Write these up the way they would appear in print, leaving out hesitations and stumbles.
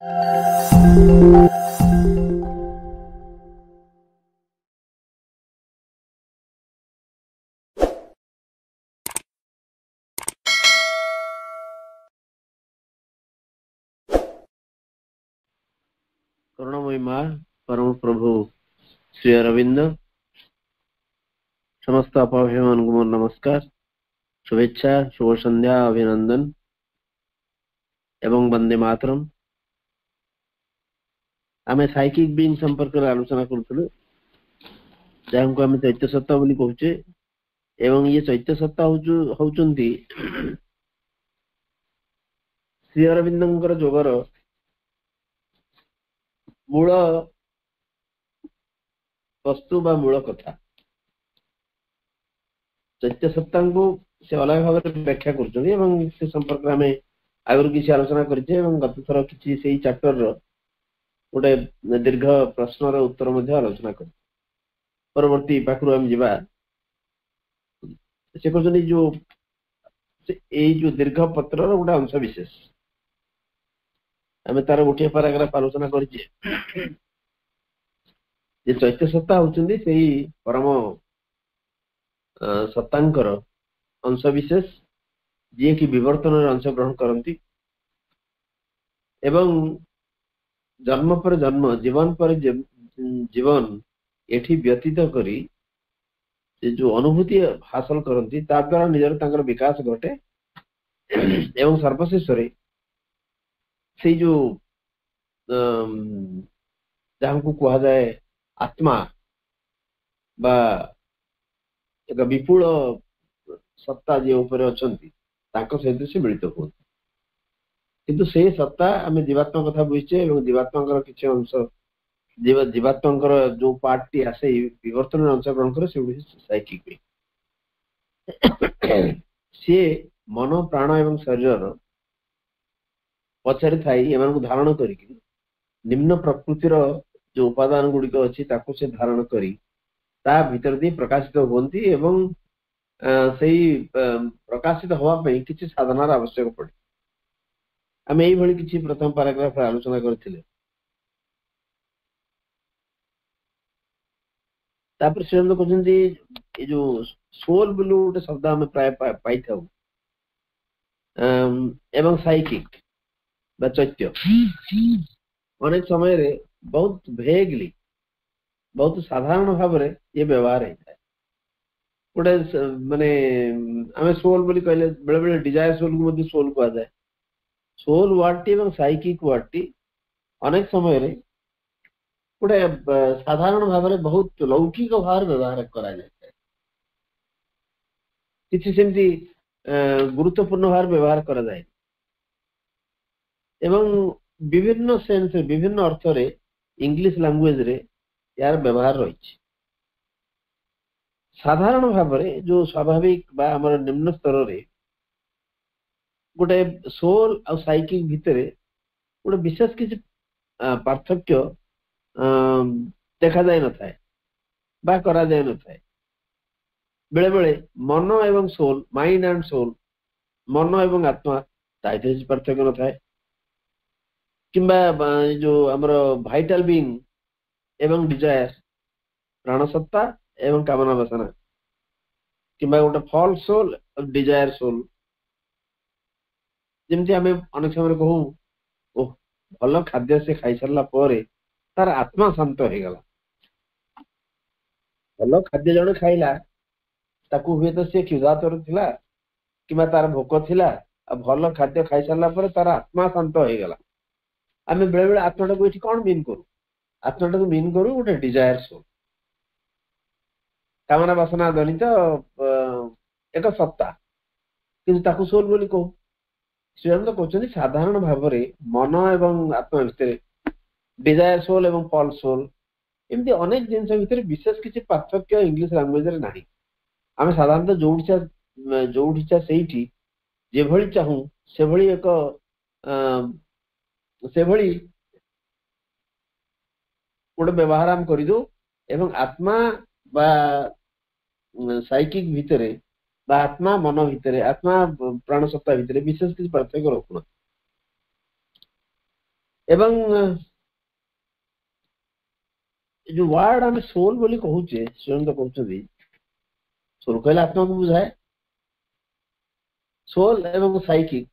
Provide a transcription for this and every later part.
करुणामयी माँ परम प्रभु श्री अरविंद समस्त अपाभ्यमान को मोर नमस्कार शुभेच्छा शुभ संध्या अभिनंदन एवं वंदे मातरम। आमे साइकिक बीइंग संपर्क रे आलोचना करथुलु जाहंको आमे चैत्य सत्ता बोली कहूचे एवं ये चैत्य सत्ता होचुंती श्री अरविंदंकर जोगर मूल वस्तु बा मूल कथा चैत्य सत्ता को से अलग भाव में व्याख्या करछथि एवं से संपर्क में आगु किसी आलोचना करछे एवं गत थर किसी सेही चैप्टर रो गोटे दीर्घ प्रश्न रो उत्तर मध्ये आलोचना कर परवर्ती पाखरु हम जिबा से कहछथि जो एई जो दीर्घ पत्र रो गोटे अंश विशेष आमे तार गोटे पैराग्राफ आलोचना करछे जे चैत्य सत्ता होचंदी सेही परम सत्तांकर अंश विशेष जी कि विवर्तन अंश ग्रहण करती एवं जन्म पर जन्म जीवन पर जीवन एठी व्यतीत करी जो अनुभूति हासिल करती द्वारा निजर तांकर विकास घटे एवं सर्वशेष से जो जहाँ को कहा जाए आत्मा बा एक विपुल सत्ता जे ऊपर अछंती ताको सहित से मिलित हो किंतु से सत्ता आमे जीवात्मा कथा बुझीचे एवं जीवात्मा किसी अंश जीवात्मा जो पार्ट टी आसे विवर्तन अंश ग्रहण करे से साइकिक सी मन प्राण एवं शरीर पछारे थाई एमान को धारण करी निम्न प्रकृतिर जो उपादान गुड़िक अच्छी ताको से धारण करी ता भीतर दी प्रकाशित होती एवं सही प्रकाशित हवा पई किछि साधनार आवश्यक पड़े आमे एई भली किछि प्रथम पैराग्राफ आलोचना करथिले तापर श्रीरंद कहते ये जो सोल बोली गोटे शब्द आम प्राय पाई था एवं साइकिक बा चैत्य अनेक समय रे बहुत भेगली बहुत साधारण भाव में ये व्यवहार होता है गोटे माने आम सोल बोली कहले बेले बेले डिजायर सोल को मध्य सोल कहा जाए सोल वर्ड टी एवं साइकिक वर्ड टी अनेक समय रे गोटे साधारण भाव में बहुत लौकिक भाव व्यवहार करा जाए किसी सेमती गुरुत्वपूर्ण भाव व्यवहार करा जाए एवं विभिन्न सेंस विभिन्न अर्थ रे इंग्लिश लैंग्वेज रे यार व्यवहार रही साधारण भाव में जो स्वाभाविक बा हमर निम्न स्तर रे गोटे सोल और साइकिक भितर गोटे विशेष किसी पार्थक्य देखा जाए न थाए बा करा जाए न थाए बेले बेले मन एवं सोल माइंड एंड सोल मन एवं आत्मा ताइते पार्थक्य न थाए किंबा जो हमर वाइटल बीइंग एवं डिजायर प्राणसत्ता एवं कामना वासना किंबा गोटे फॉल सोल और डिजायर सोल जमती आमे अनेक समय कहू ओ भल खाद्य से खाई सारला परे तार आत्मा शांत हो गला भल खाद्य जड़े खाइला ताकू हुए तो सी क्षुधातुर थिला किंबा तार भोक थिला भल खाद्य खाई सारला परे तार आत्मा शांत हो गला आमे बेले बेले आत्माटा को कौन मीन करू आत्माटा को मीन करू गोटे डिजायर सोल कामना वासना जनित एक सत्ता किंतु ताकू सोल बोली कहू श्रीरंद कहते साधारण भाव में मन एवं आत्मा भितर डिजायर सोल एवं फॉल सोल एमती अनेक जिनस भितर विशेष किसी पार्थक्य इंग्लिश लैंग्वेज रे नाही आम साधारणतः जोड़ीचा से जेभली चाहू से भली एक से भली गोटे व्यवहार आम करदू एवं आत्मा बा साइकिक भितर बा आत्मा मन भितर आत्मा प्राणसत्ता भितर विशेष किसी पार्थक्य रखुना एवं जो वार्ड आम सोल बोली कहूचे स्वयं तो कहते सोल कहले आत्मा को बुझाए सोल एवं साइकिक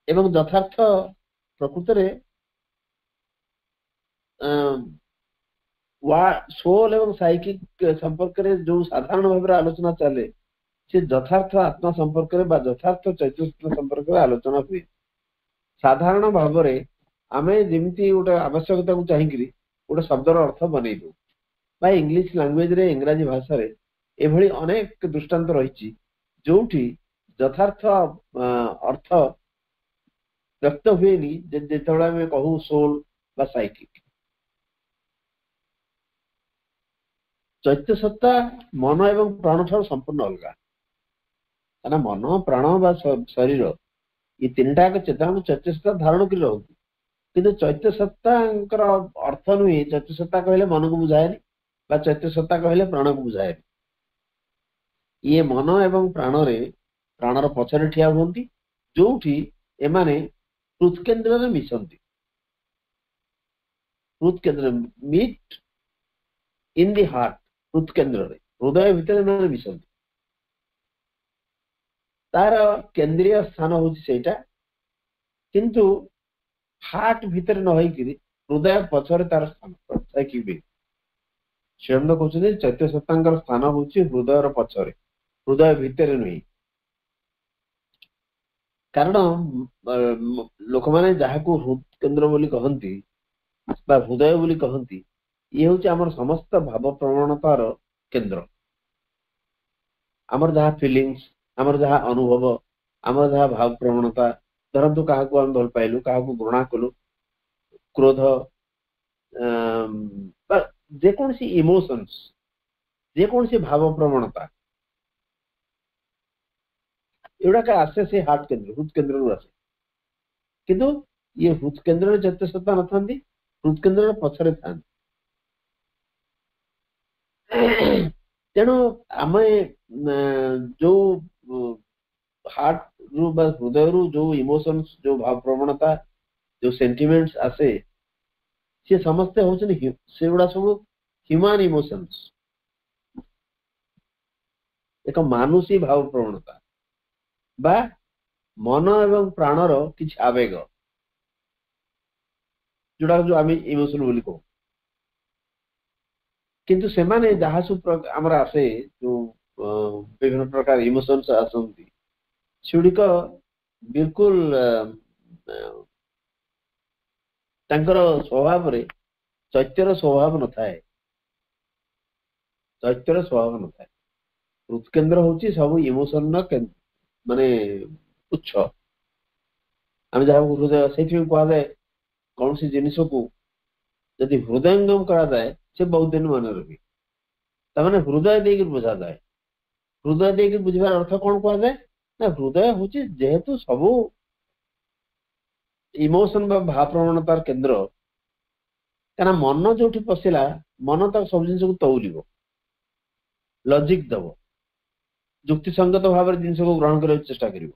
एवं यथार्थ प्रकृत रे सोल एवं साइकिक संपर्क रे जो साधारण भाव आलोचना चले से यथार्थ आत्मा संपर्क रे यथार्थ चैतन्य संपर्क रे आलोचना हुए साधारण भाव रे आमे जेमती गोटे आवश्यकता को चाहिए गोटे शब्दर अर्थ बनई दू बा इंग्लिश लैंग्वेज रे इंग्राजी भाषा रे एभली अनेक दृष्टांत रही जोठी यथार्थ अर्थ व्यक्त हुए जिते आम कहू सोल बा साइकिक चैत्य सत्ता मन एवं प्राण ठार संपूर्ण अलग क्या मन प्राण बा शरीर ये तीन टाक चेतना चैत्य सत्ता धारण कर रही किंतु चैत्य सत्ता अर्थ नुहे चैत्य सत्ता कहले मन को बुझाएनि बा चैत्य सत्ता कहले प्राण को बुझाएनि ये मन एवं प्राणर पछरे ठिया हुंती जोठी एमाने हृत्केन्द्र रे मिशंती हृत्केन्द्र मीट इन दी हार्ट हृत्केन्द्र रे हृदय भितर एमाने मिशंती तार केंद्रीय स्थान होची सेटा किंतु हार्ट भितर न होई हृदय पछरे तार स्थान स्वयं कहते चैत्य सत्तांकर स्थान हूँ हृदय पछरे हृदय भितर नुह कारण लोक मैंने जहाँ को हृदकेन्द्र बोली कहती हृदय बोली कहती ये हूँ आम समस्त भाव प्रवणतार केन्द्र आमर जहाँ फिलिंग्स आमर जहाँ अनुभव आमर जहाँ भाव प्रवणता धरतु क्या आम भल पाइलु क्या घृणा कलु क्रोध जेकोसी इमोशंस जेकोसी भाव प्रवणता एगुड़ाक आसे से हार्ट केन्द्र हृदकेन्द्र आसे किंतु ये हृदकेन्द्र चैत्य सत्ता न था हृदकेन्द्र पछरे था तेणु आम जो हार्ट रु हृदय रु जो इमोशंस जो भाव प्रवणता जो सेंटिमेंट्स आसे सी समस्ते होचनी से गुड़ा सब ह्यूमन इमोशंस एक मानुषी भाव प्रवणता बा मन एवं प्राणर किछ आवेग जोड़ा जो आम इमोशन बोली कहू किंतु से माने जहाँ सब आमर आसे जो विभिन्न प्रकार इमोशंस आसंती सेगुड़िक बिल्कुल तांकर स्वभाव रे चैत्यर स्वभाव न थाए चैत्यर स्वभाव न थाए हृदकेन्द्र होची सब इमोशन न माने उच्च आम जहाँ हृदय से कह जाए कौन सी जिनिस को यदि हृदयंगम करा जाए से बहुत दिन मन रही तमाने हृदय देकर बुझा जाए हृदय देकर बुझार अर्थ कौन कह जाए ना हृदय हूँ जेहेतु सबू इमोशन बा भाव प्रवणतार केन्द्र क्या मन जो पशिला मन तक सब जिन को तौल लजिक दब युक्तिसंगत भाव जिन को ग्रहण करने चेष्टा कर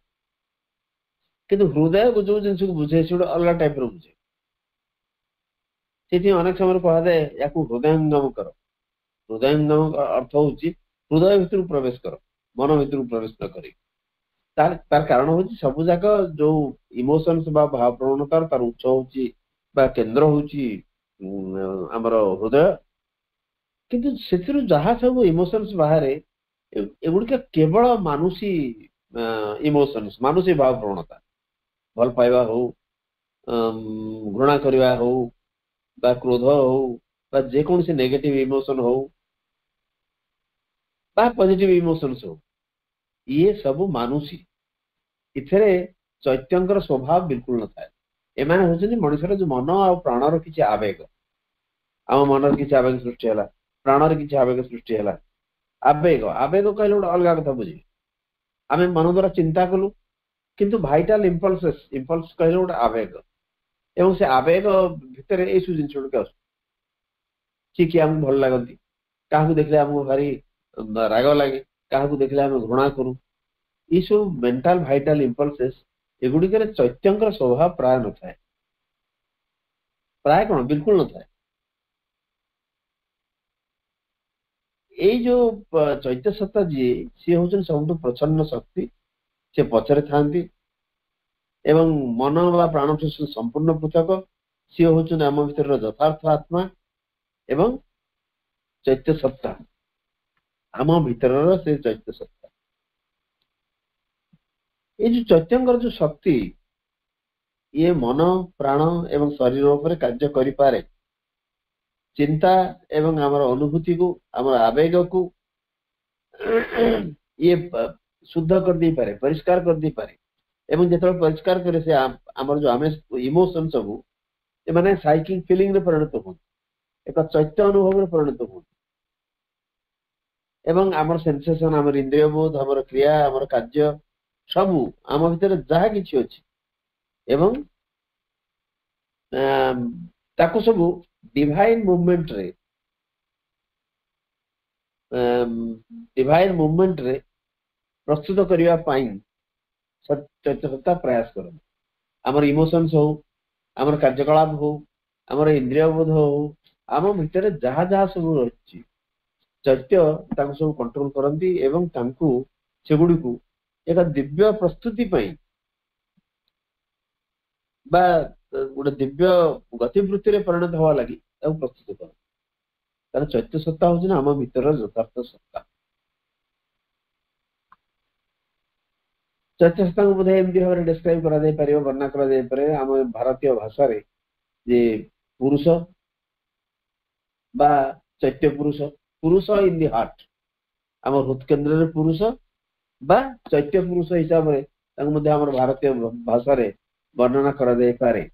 किंतु हृदय को जो जिन को बुझे से अलग टाइप बुझे से अनेक समय कह जाए या हृदयंगम कर हृदयंगम अर्थ हूँ हृदय भितर प्रवेश कर मन भितर प्रवेश न कर तार कारण हूँ सब जाक जो इमोशंस बा भाव प्रवणतार तार उत्स हूँ केन्द्र हूँ आमर हृदय किंतु से जहाँ सब इमोशंस बाहर एगुड़िक केवल मानुषी इमोशंस मानुषी भाव प्रवणता भल पाइबा हो घृणा करवा हो बा क्रोध हो बा जेकोसी नेगेटिव इमोशन हो बा पॉजिटिव इमोशंस हो ये सब मानुषी इथे चैत्यंकर स्वभाव बिल्कुल न था एम हूँ मनुष्यर जो मन आ प्राणर किसी आवेग आम मनर किसी आवेग सृष्टि है प्राणर किसी आवेग सृष्टि है आवेग आवेग कहले गोटे अलग कथा बुझे आम मन द्वारा चिंता कलु किंतु भाइटाल इम्पल्स इम्पल्स कहले गोटे आवेग एवं से आवेग भितर ये सब जिन गुड़िक आस किए आमको भल लगती क्या देखले आमको भारी राग लगे क्या देखले आम घृणा करूँ ये सब मेंटल भाइटाल इम्पल्सेस एगुड़िक चैत्यंकर स्वभाव प्राय न था, प्राय कौन बिल्कुल न था। जो चैत्य सत्ता जी सी हूँ सब प्रचन्न शक्ति, सी पचरे था एवं मन व प्राण संपूर्ण पृथक, सी हूँ आम भर यथार्थ आत्मा एवं चैत्य सत्ता आम भीतर से चैत्य सत्ता। ये जो चैत्यंकर जो शक्ति ये मन प्राण एवं शरीर उपर कार्य करि पारे, चिंता एवं आमर अनुभूति को आमर आवेग को ये शुद्ध कर दे पारे, परिष्कार कर दे पारे। एवं जो परिष्कार करे से आमर जो आमे इमोशन सब ये माने साइकिक फीलिंग रे परिणत हो, एक चैत्य अनुभव रे परिणत हो एवं आमर सेंसेशन आमर इंद्रिय बोध आमर क्रिया आमर कार्य सब आम भीतर जहाँ किछि अछि एवं ताको सब डिवाइन मूवमेंट रे प्रस्तुत करिया पाई चैत्य सत्ता प्रयास कर। आमर इमोशंस हो, आमर कार्यकलाप हो, आमर इंद्रिय बोध हो, आम भीतर जहाँ जहाँ सब रही चैत्य सब कंट्रोल करती एवं सेगुड़ी को एक दिव्य प्रस्तुति पाई बा गोटे दिव्य गतिवृत्ति रे परिणत हवा लगी प्रस्तुत कर। तार चैत्य सत्ता हूँ आम भीतर यथार्थ सत्ता। चैत्य सत्ता को बोधे एमती भाव डिस्क्राइब कर वर्णना कर आम भारतीय भाषा रे जे पुरुष बा चैत्य पुरुष, पुरुष इन दी हार्ट आम हृदकेन्द्र रे पुरुष बा चैत्य पुरुष हिसाब से आम भारतीय भाषा रे वर्णना कर पारे।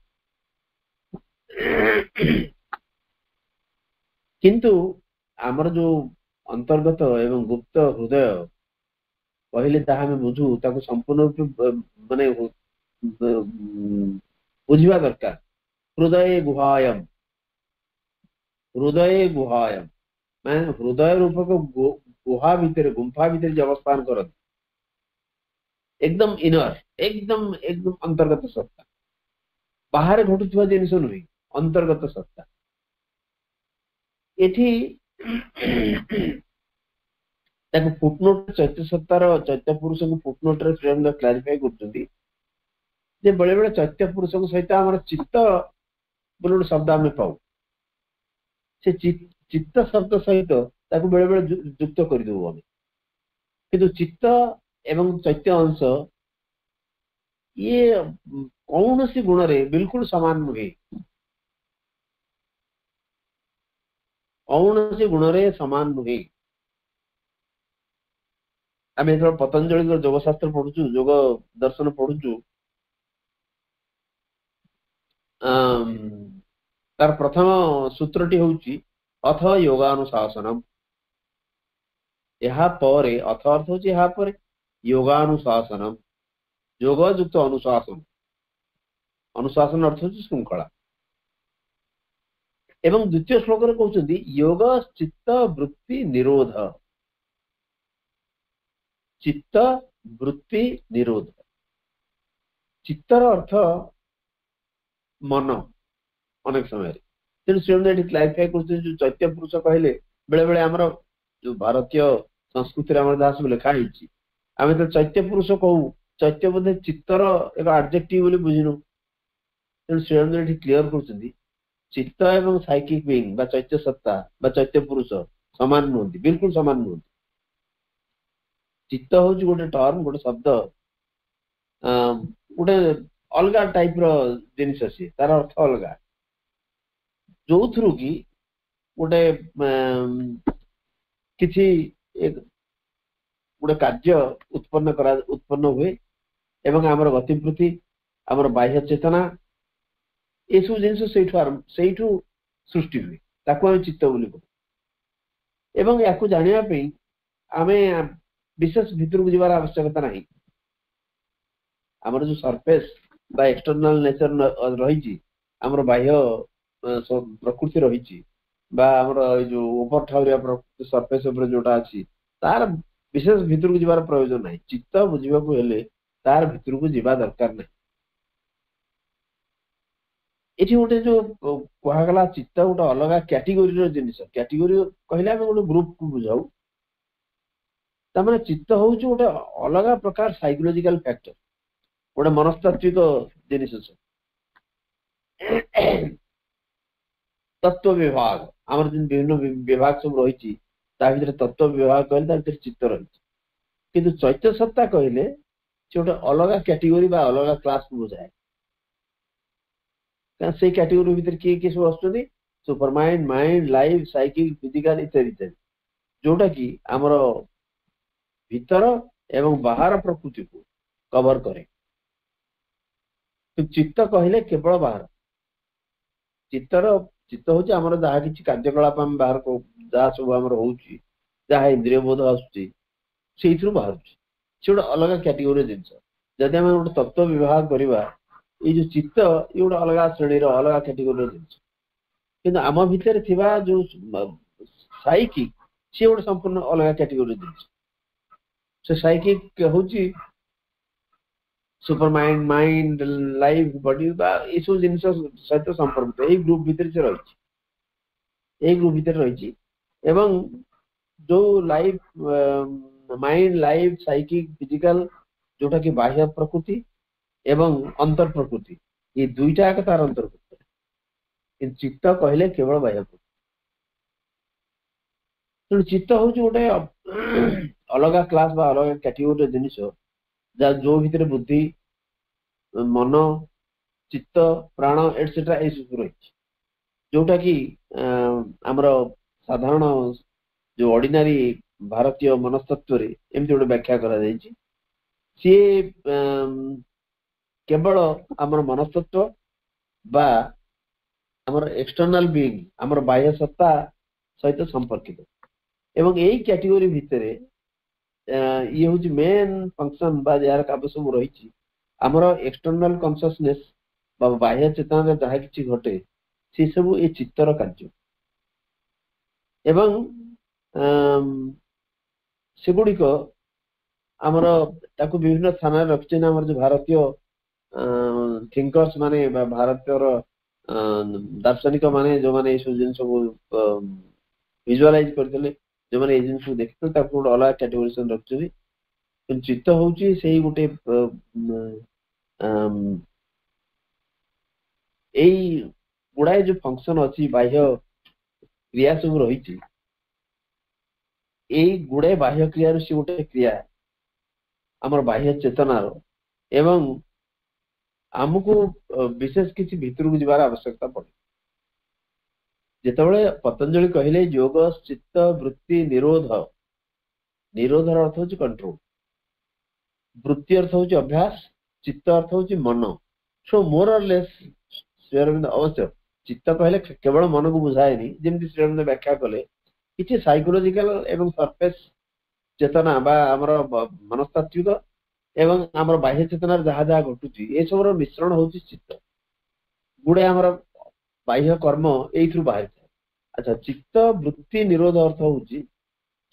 किंतु आमर जो अंतर्गत एवं गुप्त हृदय कहले ताहा हमें बुझू ताको संपूर्ण माने बुझिबा दरकार। हृदय गुहायम, हृदय गुहायम मैं हृदय रूप को गुहा भीतर गुंफा भीतर जो अवस्थान कर एकदम इनर एकदम एकदम अंतर्गत सत्ता, बाहर घटुवा जिनस नुहे अंतर्गत सत्ता। एठी फुटनोट चैत्य सत्तार चैत्य पुरुष को फुटनोट रे स्वयं क्लारिफाई करछंती जे बड़े बड़े चैत्य पुरुष को सहित आमर चित्त बोल गोटे शब्द आम पाऊ से चित्त शब्द सहित बेले बेले युक्त करदेबू आम। किंतु चित्त एवं चैत्य अंश ये कौन सी गुण रे बिल्कुल समान नुहे, कौन सी गुण रे समान नुहे। आम पतंजलि योगशास्त्र पढ़ुचु, योग दर्शन पढ़ुचु, तार प्रथम सूत्रटी होउची अथ योगानुशासनम। अथ अर्थ होची योगानुशासनम, योग युक्त अनुशासन, अनुशासन अर्थ होची श्रृंखला। एवं द्वितीय श्लोक रे कहउचंदी योग चित्त वृत्ति निरोध, चित्त वृत्ति निरोध। चित्तर अर्थ मन अनेक समय तेणु क्लारिफाई कर जो चैत्य पुरुष कहले बेले बेले आमर जो भारतीय संस्कृति जहाँ सब लिखाई आम तो चैत्य पुरुष कहू, चैत्य बोधे चित्तर एक एडजेक्टिव बोली बुझिनु। तेणु श्रीराम क्लियर कर चित्त एवं साइकिक बीइंग बा चैत्य सत्ता बा चैत्य पुरुष समान नुहति, बिल्कुल समान नुहति। चित्त हूँ गोटे टर्म गोटे शब्द गोटे अलग टाइप रो जिनिस सी तार अर्थ अलग जो थ्रु की गोटे किसी एक गोटे कार्य उत्पन्न हुए एवं आमर गतिवृत्ति आमर बाह्य चेतना ये सब जिनिस से सृष्टि हुए ताको आम चित्त बोली कहू। एवं या जानापी आम विशेष भितर को जीवार आवश्यकता नहीं। आमर जो सरफेस बा एक्सटर्नल नेचर रही आमर बाह्य प्रकृति रही बा आमर जो ओवर ठाउरिया प्रकृति सरफेस जोटा अच्छी तार विशेष भितर को जीवार प्रयोजन नहीं। चित्त बुझा हेले तार भितर को जीवा दरकार नहीं। एठी गोटे जो कहगला चित्त गोटे अलग कैटेगोरी जिनिस, कैटेगोरी कहले आम गोटे ग्रुप को बुझाऊ, तार चित्त हूँ गोटे अलग प्रकार साइकोलॉजिकल फैक्टर, गोटे मनस्तात्विक जिनिस। तत्व विभाग आमर जिन विभिन्न विभाग सब रही तत्व विभाग कहले चित्त रही, किंतु चैत्य सत्ता कहले गोटे अलग कैटेगोरी बा अलग क्लास को बुझाए। से कैटेगोरी भीतर किए किए सब आसुच्चंदी, super mind, mind, life, psychic, physical इत्यादि इत्यादि, जोटा कि आमर भीतर एवं बाहर प्रकृति को कवर करे। तो चित्त कहले केवल बाहर, चित्त हूँ आमर जहाँ किसी कार्यकलाप आम बाहर को जहाँ सब आम हो इंद्रिय बोध आसूँ बाहर से गोटे अलग कैटेगोरी जिनस। जदि आम गोटे तत्व विभाग करवा ये जो चित्त ये गोटे अलग श्रेणी अलग कैटेगोरी जिनस, किंतु आम भितर थिबा जो साइकिक सी गोटे संपूर्ण अलग कैटेगोरी जिनस। से साइकिक हूँ super mind, mind, life, body ये सब जिन सहित संपर्कित यही ग्रुप भीतर से रही, ग्रुप भीतर रही। एवं जो life, mind, life, psychic, physical जोटा कि बाह्य प्रकृति एवं अंतर प्रकृति, ये दुईटा एक तार अंतर्भुक्त। चित्त कहले केवल बाह्य प्रकृति। तेणु चित्त हूँ गोटे अलग क्लास बा अलग कैटेगोरी जिनिस, जो भितर बुद्धि, मन, चित्त, प्राण एटसेट्रा ये सब रही, जोटा कि आमर साधारण जो ऑर्डिनरी भारतीय मनस्तत्व एमती गोटे व्याख्या करा जायछि। सी केवल आमर मनस्तत्व बा आमर एक्सटर्नल बीइंग आमर बाह्य सत्ता सहित संपर्कित। एवं यही कैटेगोरी भितर ये हूँ मेन फंक्शन बा यार काम सब रही आमर एक्सटर्नल कॉन्शियसनेस बा बाह्य चेतना जहाँ किसी घटे से सब ये चित्तर कार्य। एवं सेगुड़िक आमर ताकू विभिन्न स्थान रखी आमर जो भारतीय थिंकर्स माने भारतीय दार्शनिक माने जो माने सब जिन सब विजुअलाइज करते जो मैंने जिन देखते गोटे अलग कैटेगोरी रखी। चित्त हूँ से गोटे गुड़ाए जो फंक्शन अच्छी बाह्य क्रिया सब रही गुड़ाए बाह्य क्रिया सी गोटे क्रिया आमर बाह्य चेतनार एवं आमको विशेष किसी भीतर को जीवार आवश्यकता पड़े। जितेबाला पतंजलि कहले योग चित्त वृत्ति निरोध, निरोधर अर्थ हूँ कंट्रोल, वृत्ति अर्थ हूँ अभ्यास, चित्त अर्थ हूँ मन। सो मोर और लेस श्री अरविंद अवश्य चित्त कहले केवल मन को बुझाएनि, जमी श्री अरविंद व्याख्या कले किसी साइकोलॉजिकल एवं सरफेस चेतना बा आमर मनस्तात्विक एवं आमर बाह्य चेतना जहाँ जहाँ घटुची ये सब मिश्रण हूँ चित्त। गुड़े आमर बाह्य कर्म यही बाहर था। अच्छा, चित्त वृत्ति निरोध अर्थ हूँ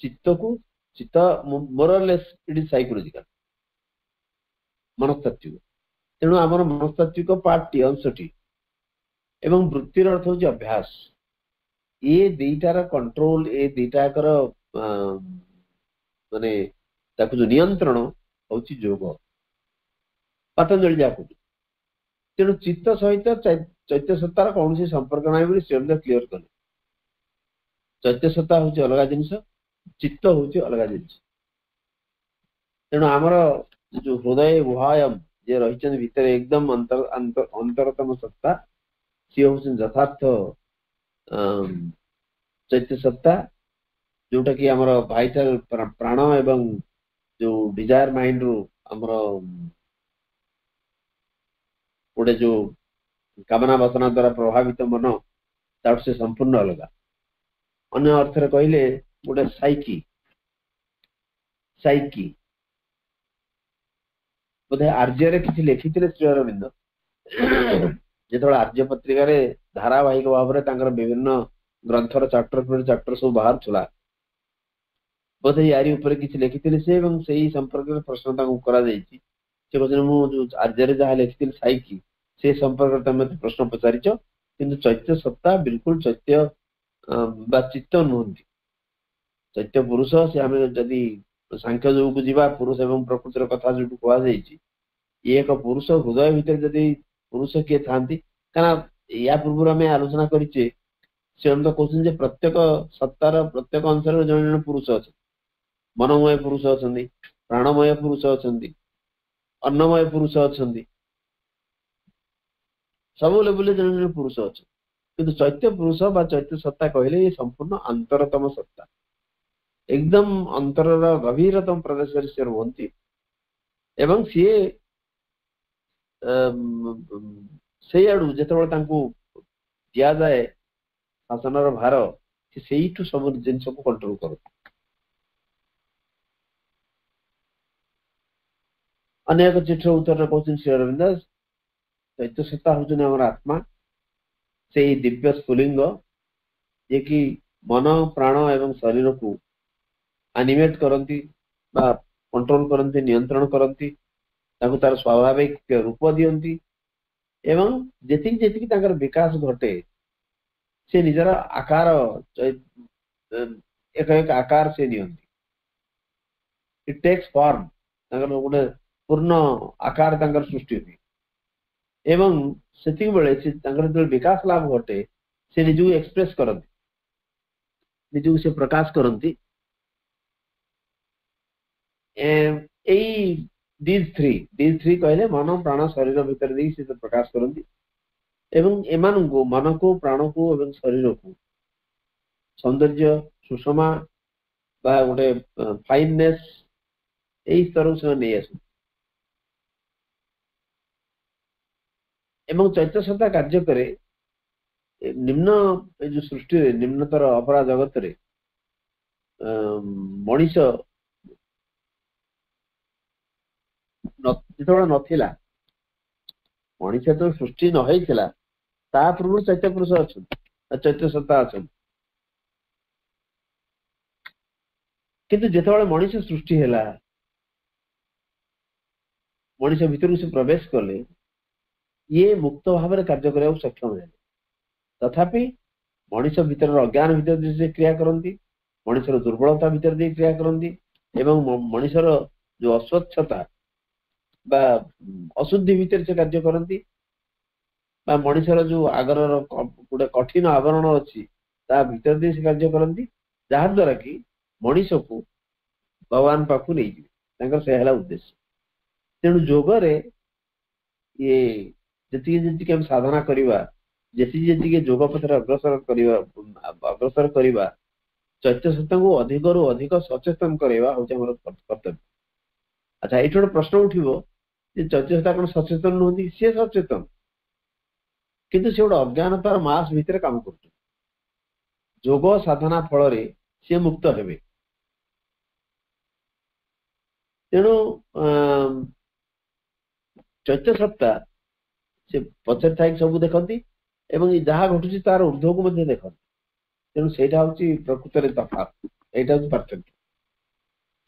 चित्त को चित्त मोरलेस इट इज साइकोलॉजिकल मनस्तात्विक। तेणु आमर मनस्तात्विक पार्टी अंशटी एवं वृत्तिर अर्थ हूँ अभ्यास। ये दीटार कंट्रोल ये दीटाकर माने ताकू जो नियंत्रण हूँ योग पतंजलि जहाँ कहते। तेणु चित्त सहित चैत्य सत्तार कौन सी संपर्क ना बोली श्रीअरविंद क्लीयर कले। चैत्य सत्ता हूँ अलग जिनस, चित्त हूँ अलग जिनस। तेणु आमर जो हृदय गुहायम जे रही भितर एकदम अंतरतम सत्ता सी हूँ यथार्थ चैत्य सत्ता, जोटा कि आमर भाइटाल प्राण एवं जो डिजायर माइंड रु आमर गोटे जो कामना वासना द्वारा प्रभावित मन तार से संपूर्ण अलग। अन्य अर्थ कहले गोटे साइकी साइकी बोधे आर्य किसी लिखी श्री अरविंद जो आर्य पत्रिका धारावाहिक भाव में विभिन्न ग्रंथर चैप्टर सब बाहर चला बोधे यारी ऊपर किसी लिखी से संपर्क में प्रश्न करा से कहते मु आर्य जहाँ लिखी साइकी से संपर्क तुम मत प्रश्न पचारिच किंतु चैत्य सत्ता बिल्कुल चैत्य बा चित्त नुहति चैत्य पुरुष से आम जदि सांख्य जो को जीवा पुरुष एवं प्रकृतिर कथा जो कह ये एक पुरुष हृदय भितर जदि पुरुष किए था या पूर्व आम आलोचना करें से तो कहते प्रत्येक सत्तार प्रत्येक अंशर जन जन पुरुष अच्छा मनोमय पुरुष अच्छा प्राणमय पुरुष अच्छा अन्नमय पुरुष अच्छा सब लेवल जन जन पुरुष अच्छा किंतु चैत्य पुरुष बा चैत्य सत्ता कहले ये संपूर्ण अंतरतम सत्ता एकदम अंतर गभीरतम प्रदेश से रुहति एवं सी से आड़ू जिते दि जाए शासन भार से सब जिन को कंट्रोल कर अनेक चिठ्र उत्तर कहते श्री अरविंद चैत्य सत्ता हूँ आत्मा से दिव्य स्फुलिंग ये कि मन प्राण एवं शरीर को एनिमेट करती कंट्रोल करती नियंत्रण करती तार स्वाभाविक रूप दियंती एवं जेतिक जेतिक विकास घटे से निजर आकार एक एक आकार से नियंती इट टेक्स फॉर्म गोटे पूर्ण आकार सृष्टि हुई एवं से बेले विकास लाभ घटे से निजु एक्सप्रेस करती निजु से प्रकाश करती दीज थ्री कहले मन प्राण शरीर भीतर दी से प्रकाश करती एवं एमान को मन को प्राण को एवं शरीर को सौंदर्य सुषमा बा गोटे फाइननेस यही स्तर से नहीं आस चैत्य सत्ता कार्य करे निम्न जो सृष्टि निम्नतर अपरा जगत रे मनीष जो नथिला मनीष जो सृष्टि नहैथिला ता पूर्व चैत्य पुरुष अच्छा चैत्य सत्ता अच्छा किंतु जिते मनीष सृष्टि है मनीष भीतर से प्रवेश कले ये मुक्त भाव में कार्य करने सक्षम है तथापि मनीष भीतर अज्ञान भीतर से क्रिया करती मनीषर दुर्बलता भीतर दे क्रिया करती एवं मनीषर जो अस्वच्छता बा अशुद्धि भीतर से कार्य करती मनीषर जो आगर गोटे कठिन आवरण अच्छी भीतर दे से कार्य करती जहाद्वारा कि मनीष को भगवान पाखु नहीं जाए से उद्देश्य तेणु जोगरे ये जी हम साधना करवा जी जोग पथर अग्रसर करवा चैत्य सत्ता को अधिक रु अधिक सचेतन करवा हूँ कर्तव्य अच्छा ये गोटे प्रश्न उठो चैत्य सत्ता कौन सचेतन नुहति सी सचेतन किंतु से गोटे अज्ञानतार मास भितर काम कर जोग साधना फल सी मुक्त हे तेणु चैत्य सत्ता से पचर था सब देखती जहाँ घटुची तार ऊर्ध्व को देखती तेणु से प्रकृत तफात यहाँ पार्थक्य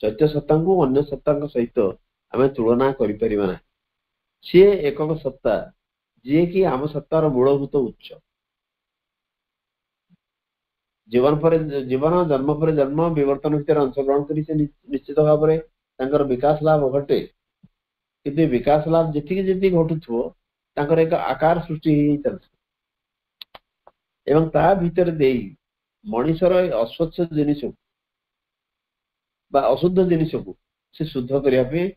चैत्य सत्ता को अन्य सत्ता सहित आम तुलना कर सी एक सत्ता जी कि आम सत्तार मूलभूत उच्च जीवन पर जीवन जन्म पर जन्म विवर्तन भितर अंशग्रहण कर निश्चित भाव में विकास लाभ घटे कि विकास लाभ जी जी घटुथो एक आकार सृष्टि एवं ता भीतर दे मनीषर अस्वच्छ जिनिस अशुद्ध जिनिस को से शुद्ध करने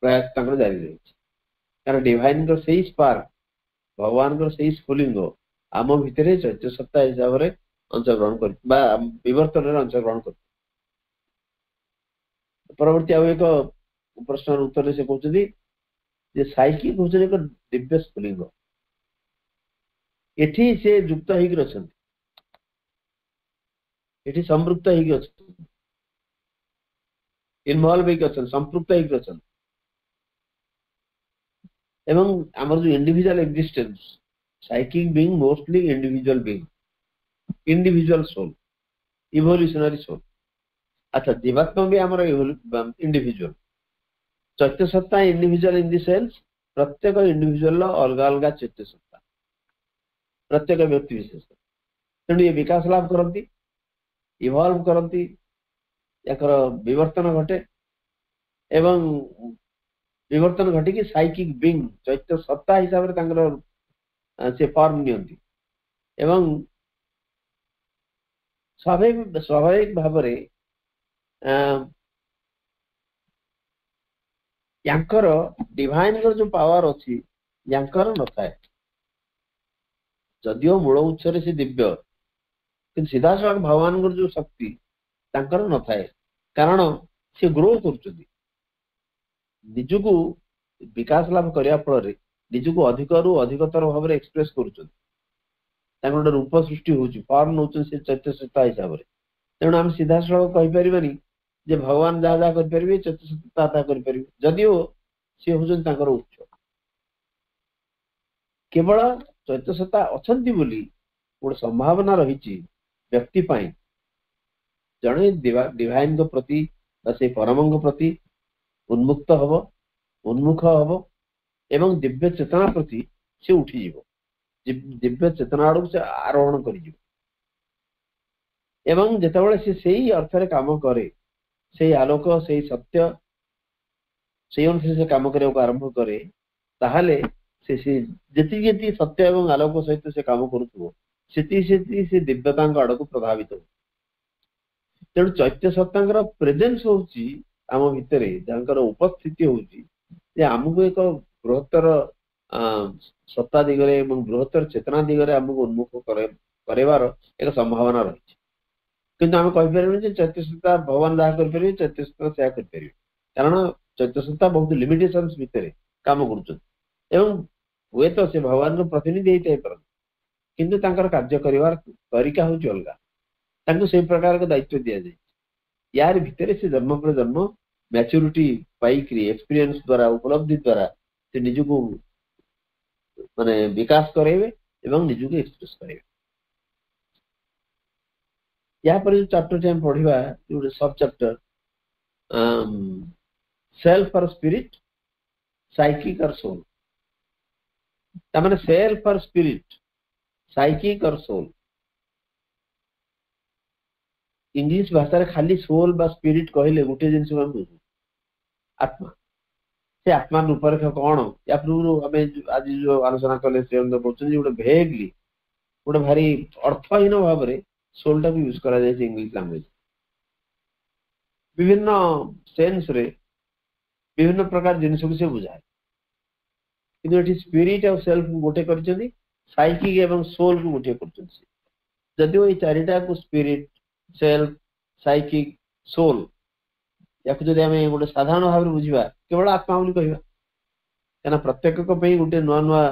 प्रयास जारी रही कारण डिवाइन से स्पार्क भगवान से स्फुलिंग आम भितर चैत्य सत्ता हिसाब से अंशग्रहण कर विवर्तन अंशग्रहण कर परवर्ती आ एक प्रश्न उत्तर से कहते साइकी कहते एक दिव्य स्फुलिंग एठी से युक्त होती संपृक्त इनवॉल्व संपृक्त एवं आमर जो individual existence psychic being mostly individual being individual soul evolutionary soul अच्छा जीवात्मा भी आमर इंडिविजुअल चैत्य सत्ता इंडिविजुअल इन द सेंस प्रत्येक इंडिविजुअल अलग अलग चैत्य सत्ता प्रत्येक व्यक्ति विशेष तेणु ये विकास लाभ करती इवॉल्व करती याकर विवर्तन घटे एवं विवर्तन घटिकी साइकिक बीइंग चैत्य सत्ता हिसाब से फॉर्म नियंती एवं स्वाभाविक भाव यांकर डिवाइन जो पावर अच्छी यांकर न थाए जदियो मूल उत्सरे से दिव्य कि सीधा साल भगवान जो शक्ति तांकर न थाए कारण से ग्रो कर निजको विकास लाभ करने फल निजको अधिक रु अधिकतर भाव में एक्सप्रेस कर रूप सृष्टि होची फॉर्म नौ से चैत्य सत्ता हिसाब से तेणु आम सीधा साल कहीपरि जे भगवान जहाँ जहाँ करें चैत्य सत्ता ता करें जदियो सी हूँ उच्च केवल चैत्य सत्ता अच्छा गोटे संभावना रही व्यक्ति जड़े डिवाइन प्रति से परम प्रति उन्मुक्त हब उन्मुख हब एवं दिव्य चेतना प्रति से उठी दिव्य चेतना आड़ से आरोहण कर जिते से अर्थ काम करे से आलोक से सत्य से अनुसार से काम करने को आरंभ करे ताहले से जी सत्य एवं आलोक सहित से काम करुव से दिव्यता आड़ को प्रभावित हो तेणु चैत्य सत्ता प्रेजेन्स होची आम भितर जहाँ उपस्थिति होची आमको एक बृहत्तर सत्ता दिगरे बृहत्तर चेतना दिगरे आमको उन्मुख करार एक संभावना रही किंतु आम कहीपर चैत्य सत्ता भगवान जहाँ करें चैत्य सत्ता से करें कारण चैत्य सत्ता बहुत लिमिटेशन भितर काम कर हुए तो से भगवान को प्रतिनिधि होता किंतु कार्य कर तरीका हूँ अलग से प्रकार का दायित्व दि जाए यार भितर से जन्म पर जन्म मैच्योरिटी पाइकरी एक्सपीरियंस द्वारा उपलब्धि द्वारा से निजको माने विकास कराइबे एवं निजको एक्सप्रेस कराइबे या पर जो चैप्टर टाइम पढ़िबा जो सब चैप्टर सेल्फ और स्पिरिट साइकिक और सोल तमाने सेल्फ और स्पिरिट साइकिक और सोल इंग्लिश भाषा रे खाली सोल बा स्पिरिट कहले गोटे जिनस हम बुझू आत्मा से आत्मा रूपरेखा कौन या पूर्व आज जो आलोचना कले से गोटे भेगली गोटे भारी अर्थहीन भाव में सोल टा यूज करा जाए इंग्लिश लैंग्वेज विभिन्न सेन्स रे विभिन्न प्रकार जिनस को से बुझाए कि स्पिरिट और सेल्फ गोटे कर साइकिक एवं सोल को गोटे कर जदिव ये चारिटा को स्पिरिट सेल्फ साइकिक सोल या गोटे साधारण भाव में बुझा केवल आत्मा बोली कहवा क्या प्रत्येक गोटे नुआ नुआ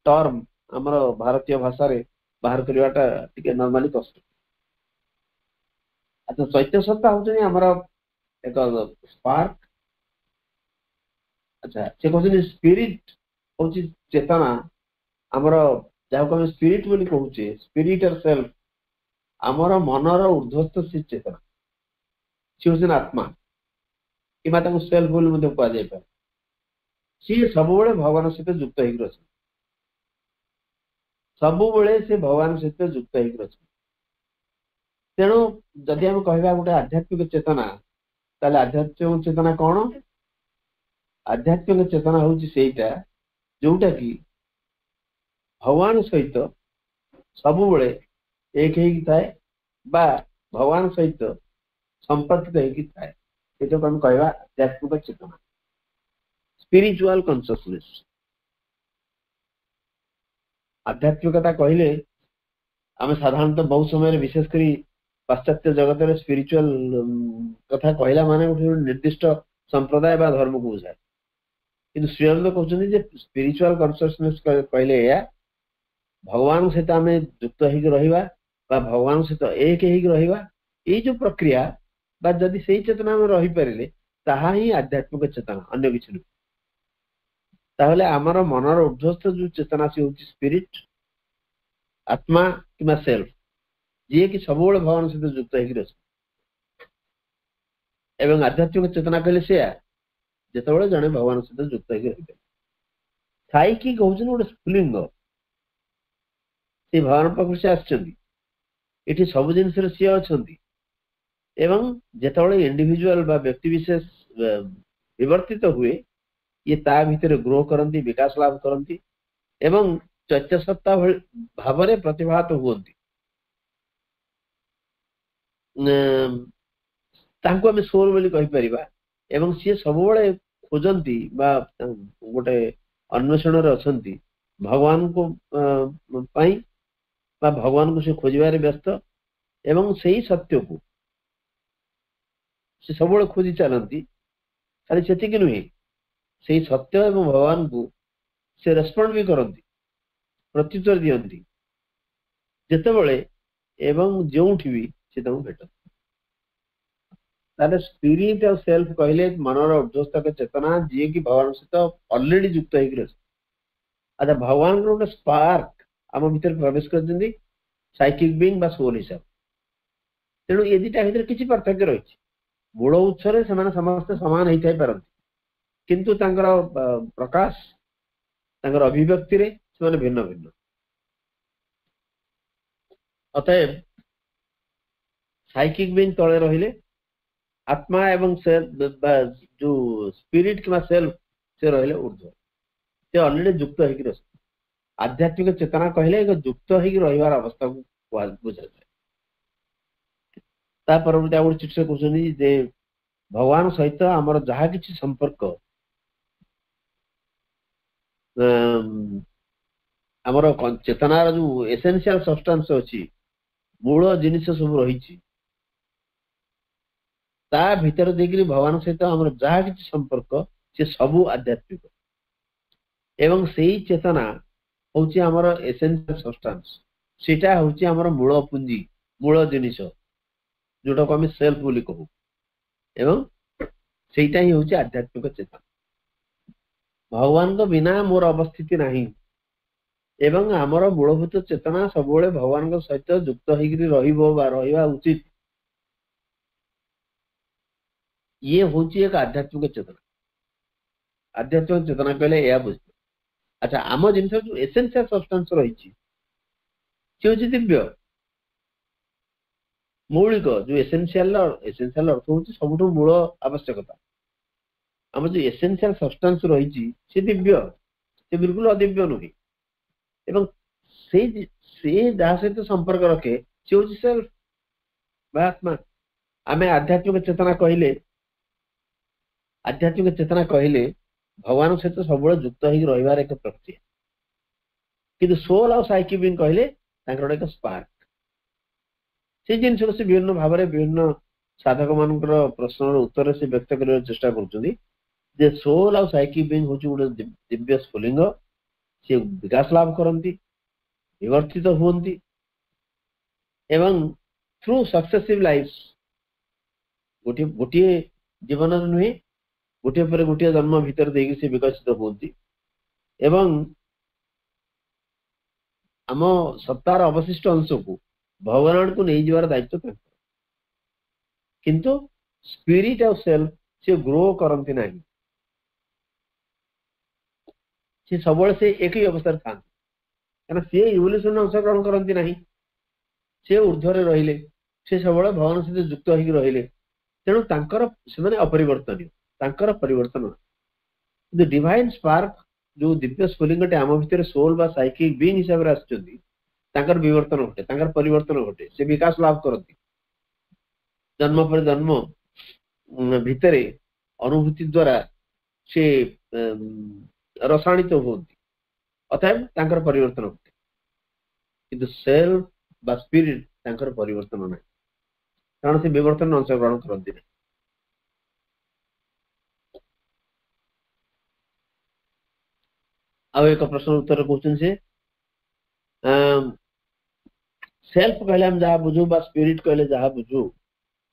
टर्म आमर भारतीय भाषा रे बाहर करवाटा टिके नॉर्मली कष्ट अच्छा चैत्य सत्ता होती आमर एक स्पार्क अच्छा से कहते स्पिरिट हूँ चेतना आमर जहाँ को स्पिरिट बोली कहूचे स्पिरिट और सेल्फ आमर मनर ऊर्ध्वस्त से चेतना सी हूँ आत्मा कि सेल्फ बोली कहुए सी सब भगवान सहित युक्त हो सब से भगवान सहित युक्त हो तेणु जदि आम कह गोटे आध्यात्मिक चेतना ताले आध्यात्मिक चेतना कौन आध्यात्मिक चेतना हूँ सेटा जोटा कि भगवान सहित सब एक थाए बा भगवान सहित संपर्कित थाए ये आम कहवा आध्यात्मिक चेतना स्पिरिचुअल कॉन्शियसनेस आध्यात्मिकता कहले आम साधारणतः बहुत समय विशेषकर पाश्चात्य जगत में स्पिरिचुअल कथा कहला माने गोटे निर्दिष्ट संप्रदाय बा धर्म को बुझाए कि श्रीअरविंद कहते स्पिरिचुअल कॉन्शियसनेस कहले या भगवान सहित आम युक्त हो भगवान सहित एक रहा ये जो प्रक्रिया बा जदि से चेतना में रही पारे ताहा ही आध्यात्मिक चेतना अन्य किसी नुह ताहले आमर मनर ऊर्ध्वस्त जो चेतना सी हूँ स्पिरिट आत्मा कि सेल्फ जी कि सब भगवान सहित युक्त हो आध्यात्मिक चेतना कहले से ଯେତେବେଳେ ଜଣେ ଭଗବାନ ସହିତ ଯୁକ୍ତ ହେଇକି ରହିବେ। ସାଇକିକ୍ ହଉଛନ୍ତି ଗୋଟେ ସ୍ଫୁଲିଙ୍ଗ, ସେ ଭଗବାନ ପାଖକୁ ସେ ଆସିଛନ୍ତି, ଏଠି ସବୁ ଜିନିଷରେ ସିଏ ଅଛନ୍ତି। ଏବଂ ଯେତେବେଳେ ଇଣ୍ଡିଭିଜୁଆଲ ବା ବ୍ୟକ୍ତି ବିଶେଷ ବିବର୍ତ୍ତିତ ହୁଏ, ଇଏ ତା ଭିତରେ ଗ୍ରୋ କରନ୍ତି, ବିକାଶ ଲାଭ କରନ୍ତି ଏବଂ ଚୈତ୍ୟ ସତ୍ତା ଭାବରେ ପ୍ରତିଭାତ ହୁଅନ୍ତି। ତାଙ୍କୁ ଆମେ ସୋଲ ବୋଲି କହିପାରିବା। ଏବଂ ସିଏ ସବୁବେଳେ ଖୋଜନ୍ତି ବା ଗୋଟେ ଅନ୍ୱେଷଣରେ ଅଛନ୍ତି ଭଗବାନଙ୍କୁ ପାଇଁ ବା ଭଗବାନଙ୍କୁ ସେ ଖୋଜିବାରେ ବ୍ୟସ୍ତ। ଏବଂ ସେଇ ସତ୍ୟକୁ ସେ ସବୁବେଳେ ଖୋଜି ଚାଲନ୍ତି। ଖାଲି ସେତିକି ନୁହେଁ, ସେଇ ସତ୍ୟ ଏବଂ ଭଗବାନଙ୍କୁ ସେ ରେସ୍ପଣ୍ଡ ବି କରନ୍ତି, ପ୍ରତ୍ୟୁତ୍ତର ଦିଅନ୍ତି ଯେତେବେଳେ ଏବଂ ଯେଉଁଠି ବି ସେ ତାଙ୍କୁ ଭେଟନ୍ତି। ତାହେଲେ ସ୍ପିରିଟ ଆଉ ସେଲ୍ଫ କହିଲେ ମନର ଉର୍ଦ୍ଧ୍ୱସ୍ତକ ଚେତନା, ଯିଏକି ଭଗବାନ ସହିତ ଅଲରେଡି ଯୁକ୍ତ ହେଇକି ଅଛି। ଆଚ୍ଛା, ଭଗବାନଙ୍କର ଗୋଟେ ସ୍ପାର୍କ ଆମ ଭିତରେ ପ୍ରବେଶ କରିଛନ୍ତି ସାଇକିକ ବିଙ୍ଗ ବା ସୋଲ ହିସାବରେ। ତେଣୁ ଏ ଦିଟା ଭିତରେ କିଛି ପାର୍ଥକ୍ୟ ରହିଛି। ମୂଳ ଉତ୍ସରେ ସେମାନେ ସମସ୍ତେ ସମାନ ହେଇଥାଇ ପାରନ୍ତି, କିନ୍ତୁ ତାଙ୍କର ପ୍ରକାଶ, ତାଙ୍କର ଅଭିବ୍ୟକ୍ତିରେ ସେମାନେ ଭିନ୍ନ ଭିନ୍ନ। ଅତଏବ ସାଇକିକ ବିଙ୍ଗ ତଳେ ରହିଲେ, आत्मा एवं जो स्पिरिट कि सेल्फ से रहिले ऊर्ध्व, से अलरेडी युक्त होकर रह। आध्यात्मिक चेतना कहले युक्त होकर रहिबार अवस्था को बुझा जाए। ता परवर्ती आ गोटे चिट्ठी कहउछनी जे भगवान सहित हमर जहा किछि संपर्क, हमर चेतनार जो एसेंशियल सब्सटेंस अछि, मूल जिनिस सब रही, ता भीतर देखिए भगवान सहित आम जहाँ किसी संपर्क से सबू आध्यात्मिक। एवं सेही चेतना हूँ आमर एसेंशियल सब्सटेंस, सेटा हूँ आमर मूल पुंजी, मूल जिनिस जोटा को आम सेल्फ बोली कहू। एवं सेटा ही हूँ आध्यात्मिक चेतना। भगवान को बिना मोर अवस्थिति नहीं। एवं आमर मूलभूत चेतना सब भगवान सहित युक्त होगा उचित। ये हूँ एक आध्यात्मिक चेतना। आध्यात्मिक चेतना कहले या बुझ। अच्छा, आम जिनस जो एसेंशियल सब्सटेंस रही दिव्य मौलिक, जो एसेंशियल अर्थ हूँ सब मूल आवश्यकता। आम जो एसेंशियल सब्सटेंस रही दिव्य, से बिल्कुल अदिव्य नुहे। एवं से जहाँ सहित संपर्क रखे सी हूँ सेल्फ बा आत्मा। आम आध्यात्मिक चेतना कहले भगवान सहित सब युक्त रही एक प्रक्रिया। किंतु सोल और साइकिक बिंग कहले एक स्पार्क। से जिन से विभिन्न भाव में विभिन्न साधक मान प्रश्न उत्तर से व्यक्त करने चेष्टा कर सोल और साइकिक बिंग हूँ गोटे दिव्य स्फुलिंग। सी विकास लाभ करती, विवर्तित हुंती एवं थ्रू सक्सेसिव लाइफ गोटे गोटे जीवन नुहे गोटे पर गोटे जन्म भीतर देगी से विकसित होती एवं आम सत्तार अवशिष्ट अंश को भगवान को नहीं जीवार दायित्व था। किंतु स्पिरिट और सेल्फ से ग्रो करती ना, सी सब से एक ही अवस्था था क्या सी इवोल्यूशन अंशग्रहण करती ना, सी ऊर्ध्वर रहिले, से सब भगवान सहित युक्त होकर रहिले। तेणु से अपरिवर्तनीय, परिवर्तन डिवाइन स्पार्क जो दिव्य स्फुलिंगटे आम भितर सोल बा साइकिक बीइंग हिसाब से आसुचंदी, तांकर विवर्तन घटे, तांकर परिवर्तन घटे, से विकास लाभ करती जन्म पर जन्म भितर अनुभूति द्वारा से रसायनित होती। अतएव तांकर परिवर्तन घटे। किंतु सेल्फ बा स्पिरिट तांकर परिवर्तन ना, कारण से विवर्तन अंशग्रहण करती नहीं। आउ एक प्रश्न उत्तर कहते से सेल्फ कहले हम जहाँ बुझू बा स्पिरिट कहले जहाँ बुझू,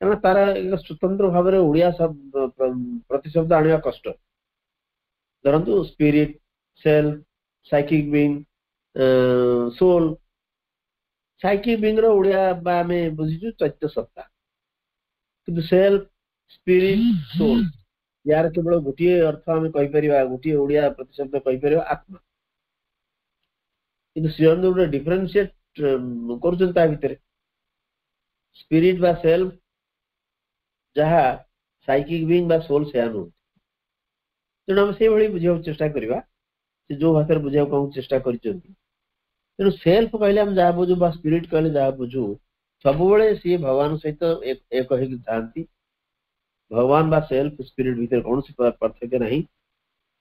कारण तार एक स्वतंत्र भाव में ओडिया शब्द प्रतिशब्द आने कष्ट। धरतु spirit, self, psychic being, soul. Psychic being रो ओडिया बा में बुझीचु चैत्य सत्ता, किंतु सेल्फ, स्पिरिट, सोल यार केवल गोटे अर्थ आम कहीपर गोटे ओडिया प्रतिशब्द कहीपर आत्मा कि श्री अरविंद गोटे डिफरेन्सीएट कर स्पिरिट बा सेल्फ जहा साइकिक बीइंग बा सोल से नुह तेणु आम से बुझा चेष्टा करवा जो भाषा बुझा चेष्टा कर तेणु सेल्फ कहले हम जहाँ बुझु बा स्पिरिट कहले जहाँ बुझु सब सी भगवान सहित एक था भगवान बा सेल्फ स्पिरिट भीतर कौन पार्थक्य नहीं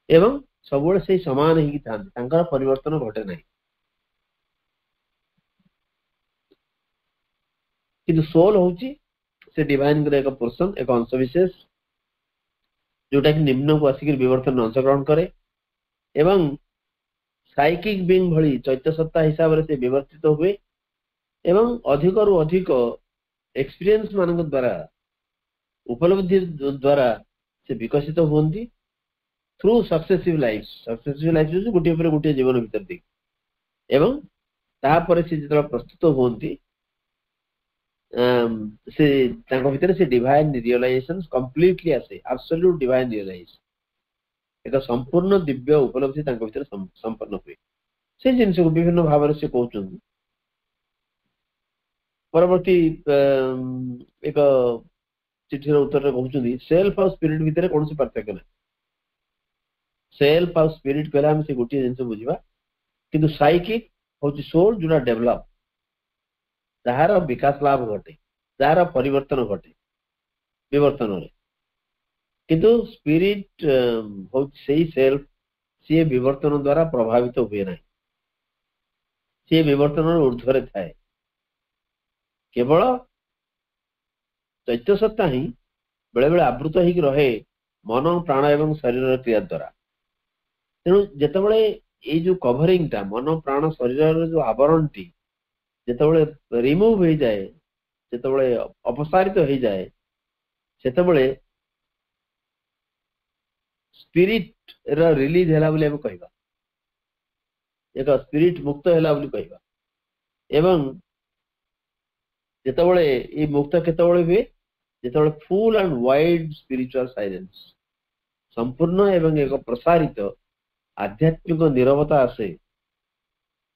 एवं सब से समान ही था परिवर्तन घटे ना कि सोल हूँ से डिवाइन एक पोर्सन एक अंशविशेष जोटा कि निम्न को आसिक विवर्तन अंशग्रहण करे एवं साइकिक बीइंग भली चैत्य सत्ता हिसाब से विवर्तित हुए एवं अधिक रु अधिक एक्सपीरियंस मान द्वारा उपलब्धि द्वारा से विकसित होती थ्रू सक्सेसिव लाइफ गोटे गोटे जीवन भीतर देख एवं तापर से जो प्रस्तुत होती से भीतर से डिवाइन रियलाइजेशन कंप्लीटली आसे एब्सोल्यूट डिवाइन रियलाइजेशन एक संपूर्ण दिव्य उपलब्धि भीतर संपन्न हुए से जिन को विभिन्न भाव से कहते परवर्ती एक चिठीर उत्तर कहते सेल्फ और स्पिरिट भितर कौन पार्थक्य ना सेल्फ और स्पिरिट कहला हम से गोटे जिन बुझा किंतु साइकिक हूँ सोल जोड़ा डेभलप जार विकास लाभ घटे जार परिवर्तन घटे विवर्तन किंतु स्पिरिट हूँ से सेल्फ सी विवर्तन द्वारा प्रभावित हुए ना सी विवर्तन ऊर्ध्व थाए केवल चैत्य सत्ता ही बेले बेले आवृत हो रहे मन प्राण एवं शरीर क्रिया द्वारा तेणु जितेबाला ये जो कभरिंग टा मन प्राण शरीर जो आवरण टी जितेबाला रिमूव हो जाए जितेबाला अपसारित हो जाए सेतेबाला स्पिरिट रा रिलीज हैला बोली हम कहबा एक स्पिरिट मुक्त हैला बोली कहबा एवं जितेबाला ये मुक्त केतेबाला हुए जितेबाला full and wide spiritual silence संपूर्ण एवं एक प्रसारित आध्यात्मिक नीरवता आसे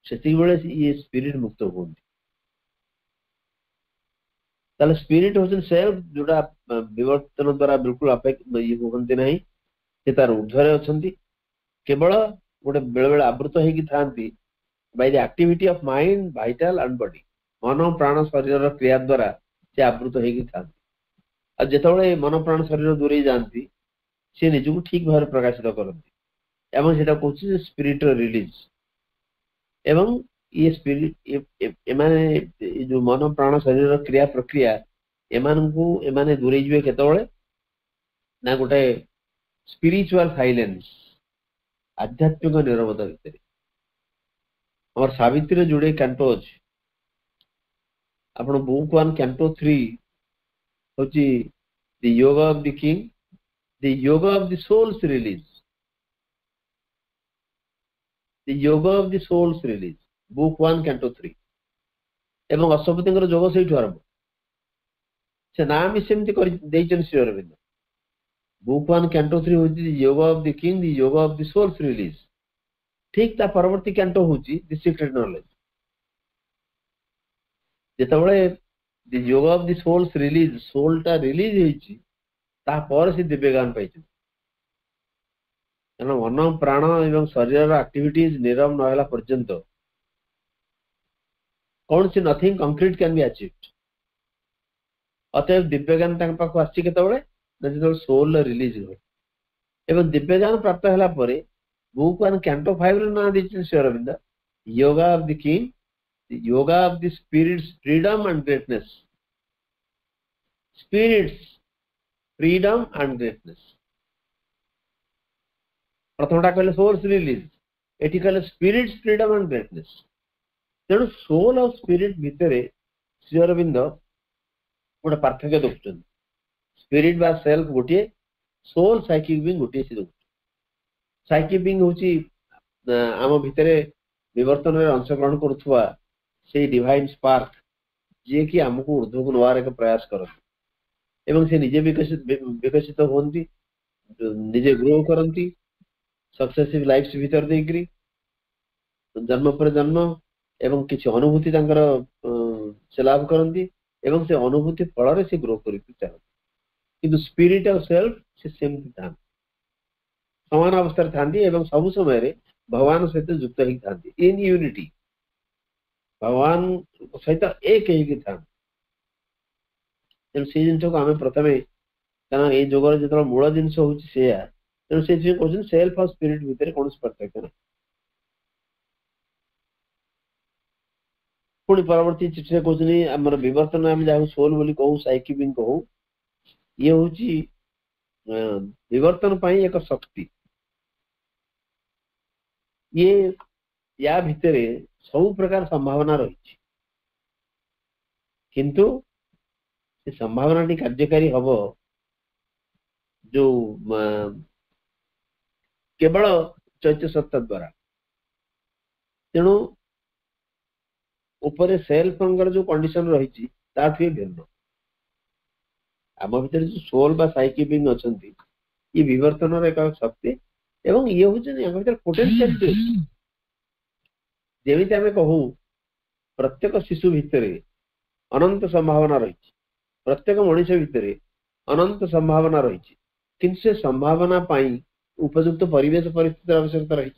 से ये स्पिरिट मुक्त होती ताले स्पिरिट हूँ सेल्फ जोड़ा विवर्तन द्वारा बिल्कुल ये होती ना से तार ऊर्ध्वे अच्छा केवल गोटे बेले बेले आवृत होती by the activity of mind vital and body मन प्राण शरीर क्रिया द्वारा से आवृत होती जिते मन प्राण शरीर दूरे जाती सी निजक ठीक भाव प्रकाशित करती एवं से कहते स्पिरिट रिलीज एवं ये स्पिरिट एमाने जो मन प्राण शरीर क्रिया प्रक्रिया एमाने दूरे जीवे केतबेले ना गोटे स्पिरिचुअल साइलेंस आध्यात्मिक नीरवता भितर हमार सावित्री जोड़े कैंटो अच्छे आपण बुक 1 कैंटो 3 होची the yoga of the king the yoga of the souls release the yoga of the souls release book 1 canto 3 एवं अशुपति जोग से आरंभ से नाम ही सेमती श्री अरविंद बुक 1 कैंटो 3 होची the yoga of the king the yoga of the souls release ठीक ता परवर्ती कैंटो होची द सीक्रेट नॉलेज जितेबाला the yoga of the souls release soul टा रिलीज होची ता पर से दिव्य ज्ञान पाई मन प्राण एवं शरीर एक्टिविटीज नीरव नहला पर्यंत कौन सी nothing concrete can be achieved अतएव दिव्य ज्ञान पाख आसी केतबेले सोल रिलीज हो एवं दिव्य ज्ञान प्राप्त होला परे बुक 1 कैंटो 5 ना दी Shri Aurobindo yoga of the king yoga of the spirits freedom and greatness spirits freedom and greatness प्रथमटा कहले सोल्स रिलीज एटी कहले स्पिरिट्स फ्रीडम एंड ग्रेटनेस तेणु सोल और स्पिरिट भितर श्री अरविंद गोटे पार्थक्य देखुं स्पिरिट बा सेल्फ गोटे सोल साइकिक बीइंग गोटे से साइकिक बीइंग हूँ आम भितर विवर्तन अंशग्रहण करुवा से डिवाइन स्पार्क जी कि आमको ऊर्ध्व को नवार एक प्रयास करते से निजे विकसित होती निजे ग्रो करती सक्सेसिव लाइफ भीतर देकरी जन्म पर जन्म एवं किसी अनुभूति से लाभ करती एवं से अनुभूति फल से ग्रो कर किंतु स्पिरिट और सेल्फ से सेमती था समान अवस्था था सब समय भगवान सहित युक्त ही था इन यूनिटी भगवान सहित एक ही था तेणु से जिन को आम प्रथम कारण ये जोगर जो मूल जिनस हूँ तेणु से कहते सेल्फ और स्पिरिट भितर कौन पार्थक्य ना पुणी परवर्ती चिठी कहते आम विवर्तन आम जहाँ सोल बोली कहू साइकी भी कहू ये हूँ विवर्तन एक शक्ति ये या भितर सब प्रकार संभावना रही किंतु से संभावना टी कार्यकारी हम जो केवल चैत्य सत्ता द्वारा तेणु ऊपर सेल्फ जो कंडीशन रही भिन्न आम भर जो सोल बा साइकी बिंग अच्छा ये विवर्तन एक शक्ति एवं ये हूँ पोटेंशियल जमी आम कहू प्रत्येक शिशु भितर अनंत संभावना रही प्रत्येक मनुष्य भितर अनंत संभावना रही किंतु से संभावना उपयुक्त परिवेश परिस्थिति आवश्यकता रही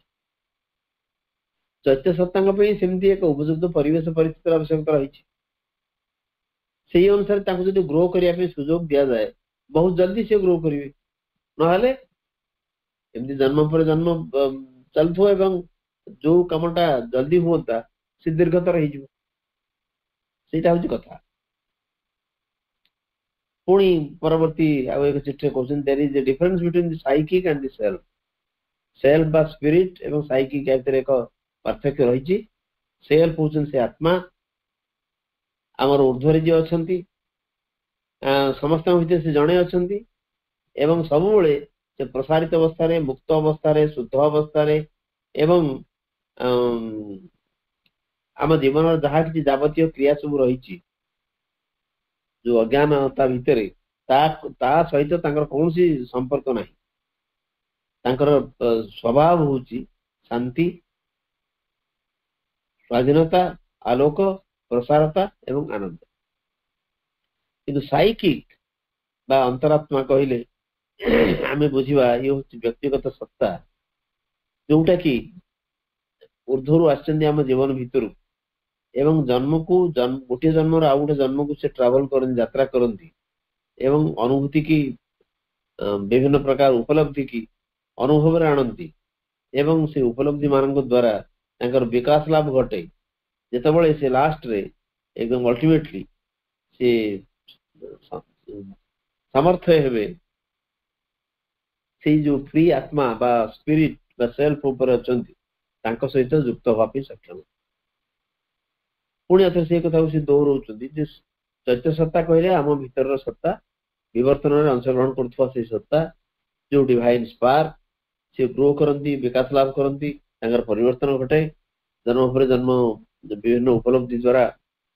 चैत्य सत्ता सेमती एक उपयुक्त परिवेश परिस्थिति आवश्यकता रही से अनुसार जो ग्रो करने सुजोग दि जाए बहुत जल्दी से ग्रो करेंगे ना जन्म पर जन्म चलु एवं जो कमटा जल्दी हुआ से दीर्घतर हो कथा पुणी परवर्ती एक चिट्ठी कहते there is a difference between the psychic and the self self बा स्पिरिट एवं साइकिक एक पार्थक्य रही सेल्फ हूँ से आत्मा आमर ऊर्ध्वर जी अच्छा समस्त भीतर से जड़े अच्छा एवं सब से प्रसारित अवस्था मुक्त अवस्था शुद्ध अवस्था एवं आम जीवन जहाँ कि जावतीय क्रिया सब रही जो अज्ञानता भितर सहित कौन संपर्क ना स्वभाव हूँ शांति स्वाधीनता आलोक प्रसारता एवं आनंद किंतु साइकिक बा अंतरात्मा कहले आम बुझा ये हूँ व्यक्तिगत सत्ता जोटा कि ऊर्ध्वर आम जीवन भितर एवं जन्म को गोटे जन्म आउ गोटे जन्म को से ट्रावल कर यात्रा करती एवं अनुभूति की विभिन्न प्रकार उपलब्धि की अनुभव आणती एवं से उपलब्धि मान द्वारा विकास लाभ घटे जिते से लास्ट रे एकदम अल्टीमेटली से सामर्थ्य हेबे से जो फ्री आत्मा बा स्पिरिट बा सेल्फ ऊपर अच्छा सहित युक्त हाँपी सक्षम पुणी से कथा से दोहराऊँ चैत्य सत्ता कहले आम भीतर सत्ता विवर्तन में अंशग्रहण कर सत्ता जो डिवाइन स्पार्क से ग्रो करती विकास लाभ करती परिवर्तन घटाए जन्म पर जन्म विभिन्न उपलब्धि द्वारा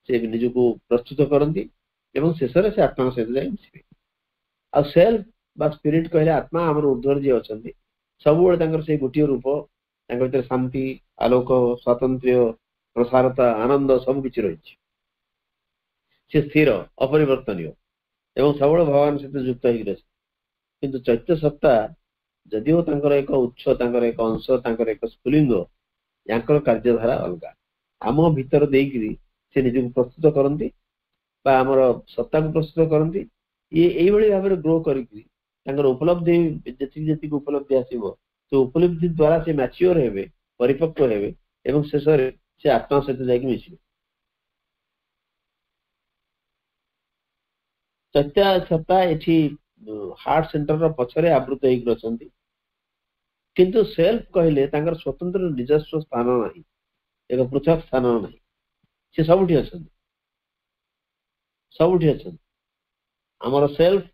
से निजको प्रस्तुत करती शेष से आत्मा सहित जाए मिसबे आ सेल्फ बा स्पिरिट कहले आत्मा आम ऊर्ध्वर जी अच्छा सब से गोटे रूप भीतर शांति आलोक स्वातंत्र्य प्रसारता आनंद सब किसी रही से स्थिर अपरिवर्तनीय एवं सब भगवान सहित युक्त हो किंतु चैत्य सत्ता जदिओ एक उच्च एक अंश एक स्फुलिंग यांकर कार्यधारा अलग आम भीतर देकरी से निज प्रस्तुत करती आमर सत्ता को प्रस्तुत करती ये भाव में ग्रो कर उपलब्धि जी उपलब्धि आसो तो उपलब्धि द्वारा से मैच्योर हेबे परिपक्व हेबे एवं शेष से आत्मा सहित जाकि मिसबे चैत्य सत्ता ये हार्ट सेंटर पछरे आवृत होती किंतु सेल्फ कहले स्वतंत्र निजस्व स्थान ना एक पृथक स्थान ना सी सबुठी अच्छा सबुठी अच्छा आमर सेल्फ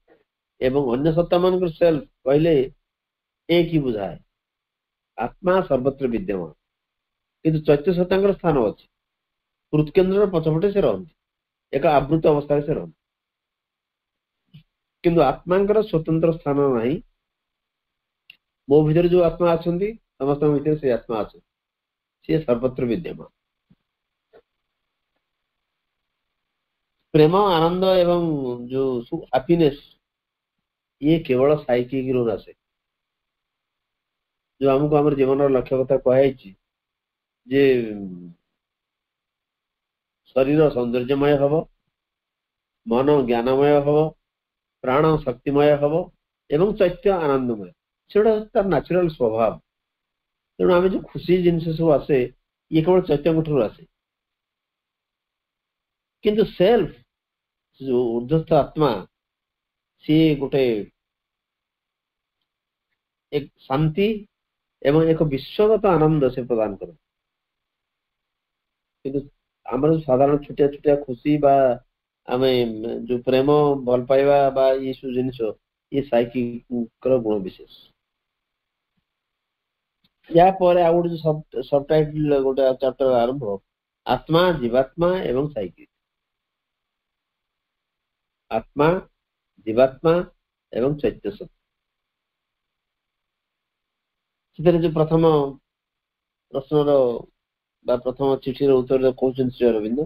एवं अन्य सत्ता मान सेल्फ कहले एक ही बुझाए आत्मा सर्वत्र विद्यमान किंतु चैत्य सत्ता स्थान अच्छी हृत्केन्द्र पछपटे से रहती एक आवृत अवस्था से रहती किंतु आत्मा स्वतंत्र स्थान ना मो भीतर जो आत्मा आछंती समस्त भीतर से आत्मा आछे से सर्वत्र विद्यमान। प्रेम आनंद एवं जो हैप्पीनेस ये केवल साइकिक रू आसे। जो हमको हमर जीवन लक्ष्य कथा कहै जे शरीर सौंदर्यमय हब, मन ज्ञानमय हब, प्राण शक्तिमय हब एवं चैत्य आनंदमय सेटा तार नेचुरल स्वभाव। तेणु आम जो खुशी जिनस सब आसे ये केवल चैत्य ठूर आसे, किंतु सेल्फ जो ऊर्ध्वस्थ आत्मा सी गोटे एक शांति एवं एक विश्वगत आनंद से प्रदान कर। किंतु आमर साधारण छोटिया छोटिया खुशी बा आमे जो प्रेम भल पाइबा बा ये सब जिनिस ये साइकिक गुण विशेष। या पर आ गोटे सब टाइटल गोटे चैप्टर आरंभ आत्मा जीवात्मा एवं साइकिक। आत्मा जीवात्मा एवं चैत्य सत्य जो प्रथम प्रश्न प्रथम चिठी उत्तर कहते श्री अरविंद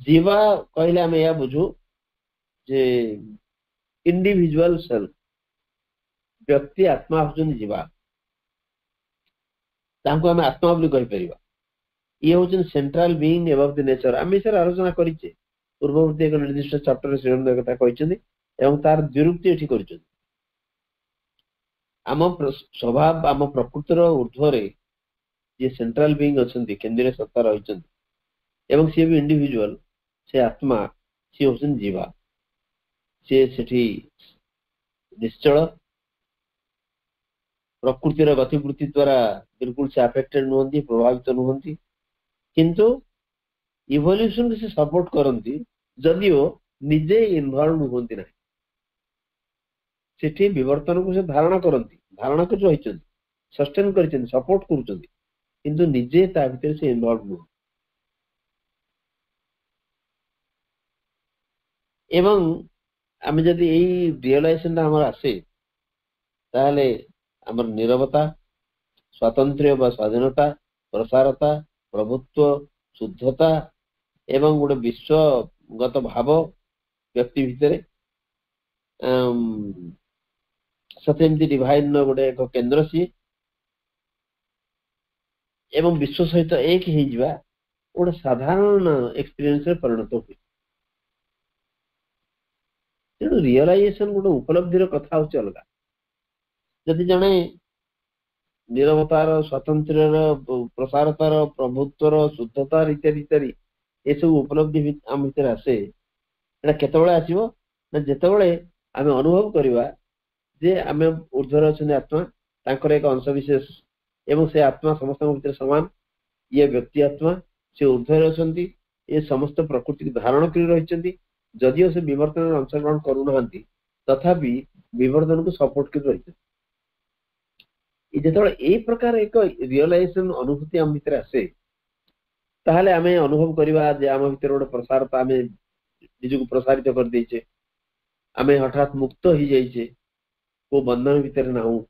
जीवा कहले आम या बुझू जे इंडिविजुअल सेल्फ व्यक्ति आत्मा होचन जीवा तांको आम आत्मा बोली कहि परिबा। ये होचन central being above the nature. आम सर आलोचना करिचे पूर्ववर्ती एक निर्दिष्ट चैप्टर श्री अरविंद कथा कहिसथि एवं तार द्विरुक्ति एठी करिसथि। आम स्वभाव आम प्रकृतिर ऊर्ध्वरे जे सेंट्रल बीइंग अछंती केंद्रीय सत्ता रहिसथि एवं सी भी इंडिविजुअल से आत्मा सी होचन जीवा। से सेठी निश्चल प्रकृतिर गतिवृत्ति द्वारा बिल्कुल से अफेक्टेड नुहंती प्रभावित नुहंती, किंतु इवोल्यूशन से सपोर्ट करती जदिओ निजे इन्वॉल्व नुहंती ना। सेठी विवर्तन को से धारणा करती धारणा कर रही सस्टेन कर सपोर्ट कर किंतु निजे ता भीतर से इन्वॉल्व नुह। एवं आम जदि यही रियलाइजेशन आमर आसे ताहले आमर नीरवता स्वातंत्र्य बा स्वाधीनता प्रसारता प्रभुत्व शुद्धता एवं गोटे विश्वगत भाव व्यक्ति भितर सत्यमती डिवाइन गोटे एक केन्द्र सी एवं विश्व सहित एक ही जीवा गोटे साधारण एक्सपीरियंस रे परिणत हुए। तेणु रियलाइजेशन गोटे उपलब्धिर कथा हूँ अलग। जदि जड़े नीरवतार स्वातंत्र्य प्रसारतार प्रभुत्वर शुद्धतार इत्यादि इत्यादि ये सब उपलब्धि आम भीतर आसे केतबेले आसीबो ना जेतबेले आमे अनुभव करिबा जे आमे ऊर्ध्वर अछन आत्मा तांकर एक अंश विशेष एवं से आत्मा समस्त भीतर समान। ये व्यक्ति आत्मा से ऊर्ध्वर अछंती ये समस्त प्रकृति धारण कर रहिचंती जदिओ से विवर्तन अंशग्रहण करू नाहंती तथापि विवर्तन को सपोर्ट कर रहिचंती। जेतबेले ए प्रकार एक रियलाइजेशन अनुभूति आम भीतर आसे ताहले आमे अनुभव करिबा जे आम भीतर गोटे प्रसारता आमे निजको प्रसारित कर देइछे आमे हठात मुक्त हो जाइछे को बंधन भीतर नाहू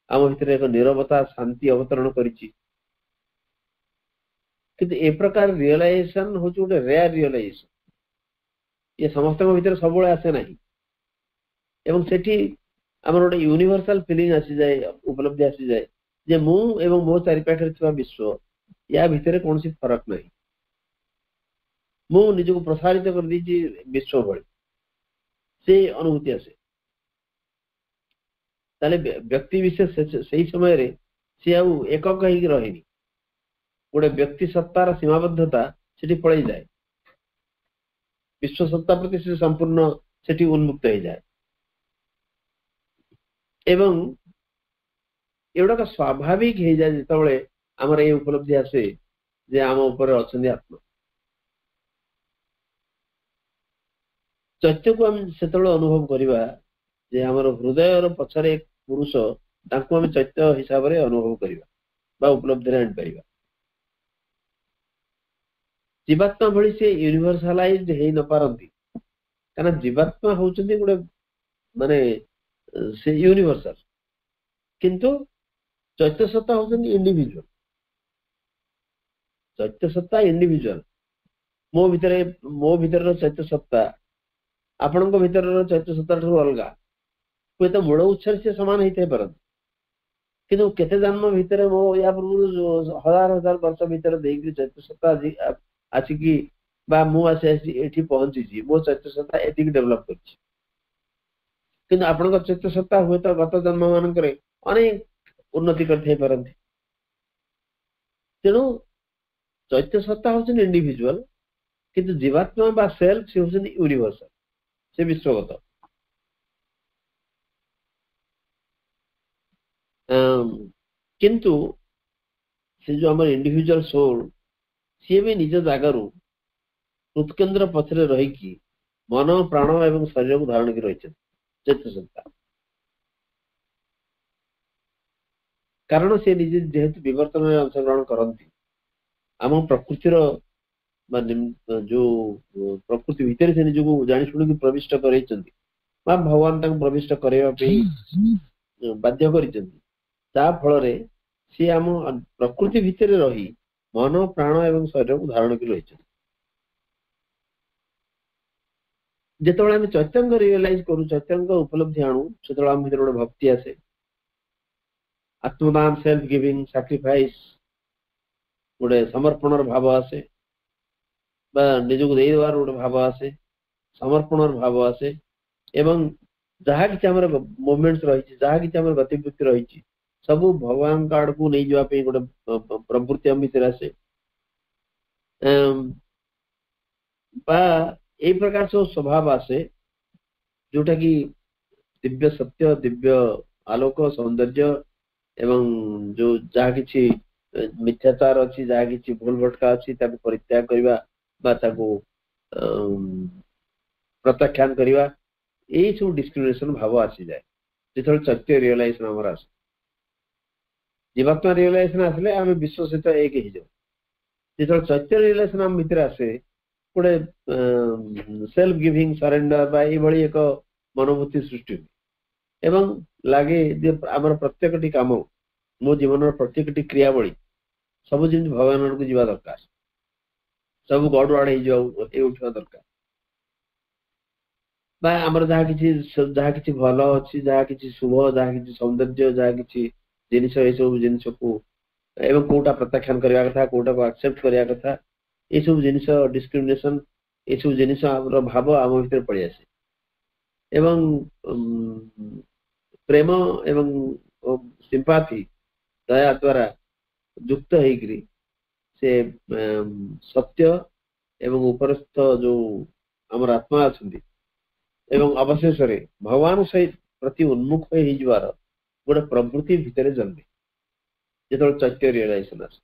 आम भीतर एक नीरवता शांति अवतरण करिछि। किंतु ए प्रकार रियलाइजेशन होछ गोटे रेयर रियलाइजेशन ये समस्त भीतर सब आसे नहीं एवं सेठी आम गोटे यूनिवर्सल फिलिंग आसी जाए उपलब्धि आसी जाए जे मु एवं मो चारिपाखे थिबा विश्व या भितर कौन सी फरक नहीं मु निजको प्रसारित कर दीची विश्व भली से अनुभूति आसे। ताले व्यक्ति विशेष से समय रे से आउ एकक ही रहेनी गोटे व्यक्ति सत्तार सीमाबद्धता सेठी पड़े जाए विश्व सत्ता प्रति से संपूर्ण सेठी उन्मुक्त हो जाए एवं एवढा स्वाभाविक हो जाए जितेबाला आमर ये उपलब्धि आसे जे आम ऊपर अच्छा आत्मा चैत्य को आम से अनुभव करवा जे आमर हृदय पछारे एक पुरुष तांको आम चैत्य हिसाब से अनुभव करवा बा उपलब्धि आनी पार। जीवात्मा भली से यूनिवर्सालाइज्ड हो न पारती कारण जीवात्मा होचंदी गोटे माने से यूनिवर्सल किंतु चैत्य सत्ता होउछन इंडिविजुअल, चैत्य सत्ता इंडिविजुअल। मो भीतर चैत्य सत्ता आपणको भीतर चैत्य सत्ता ठू अलगा हुए तो मूल उत्सर से समान होते पारत किंतु केते जन्म भीतर मो या पूर्व हजार हजार वर्ष भीतर देख चैत्य सत्ता आसिकी बा मु आसी एठी पहुंची मो चैत्य सत्ता एतिक डेवलप करछि किंतु आपणको चैत्य सत्ता हुए तो गत जन्म मान करे अनेक उन्नति करथे पारत। तेणु चैत्य सत्ता होउछन इंडिविजुअल किंतु जीवात्मा बा सेल्फ से होउछन यूनिवर्सल, से विश्वगत। किंतु से जो हमर इंडिविजुअल सोल सी भी निज जगार उत्केन्द्र पथरे रही मन प्राण एवं शरीर को धारण कर रही चैत्य सत्ता। कारण से निजे जेहेतु विवर्तन में अंशग्रहण करती आम प्रकृतिर जो प्रकृति भितर से निजक जानी शुणी प्रविष्ट कर भगवान प्रविष्ट करने बाध्य कर फल सी आम प्रकृति भितर रही मन प्राण एवं शरीर को धारण कर रही। जिते आम चैतन्य रियलाइज करूँ चैतन्य उपलब्धि आणु से आम भर गोटे भक्ति आसे, आत्मदान सेल्फ गिविंग सैक्रिफाइस गोटे समर्पण भाव आसे निजक देवार गोटे भाव आसे समर्पण भाव आसे एवं जहाँ कि मूवमेंट्स रही जहाँ कि गतिविधि रही सब भगवान का आड़ को नहीं जावाई गोटे प्रवृत्ति आम भीतर आसे यही प्रकार सब स्वभाव आसे जोटा कि दिव्य सत्य दिव्य आलोक सौंदर्य एवं जो जहाँ किसी मिथ्याचार अच्छी जहाँ किसी भूल भटका अच्छी परित्याग करवा प्रत्याख्यान करवा यही सब डिस्क्रिमिनेशन भाव आसी जाए जो चैत्य रियलाइजेशन आमर आस जीवात्मा रियलाइजेशन आसले आम विश्व सहित एक हो जाऊ जो चैत्य रियलाइजेशन आम भीतर आसे गोटे सेल्फ गिविंग सरेंडर ये एक मनोभूति सृष्टि एवं लगे आमर प्रत्येक काम मो जीवन प्रत्येक क्रियावली सब जिन भगवान को जीवा दरकार सब गड़ आड़े उठा दरकार आमर जहाँ किसी भल अच्छी जहाँ किसी शुभ जहाँ किसी सौंदर्य जहाँ किसी जिनिस सब जिनिस को एवं कोटा प्रत्याख्यान करने कथा कोटा को एक्सेप्ट करने कथा ये सब जिनिस डिस्क्रिमिनेशन ये सब जिनिस भाव आम भीतर पड़े आसे एवं प्रेम एवं सिंपाथी दया द्वारा युक्त होकरी से सत्य एवं उपरस्थ जो आमर आत्मा अच्छी एवं अवशेष भगवान सहित प्रति उन्मुख हो गोटे प्रवृत्ति भितर जन्मे जो चैत्य रियलाइजेशन आस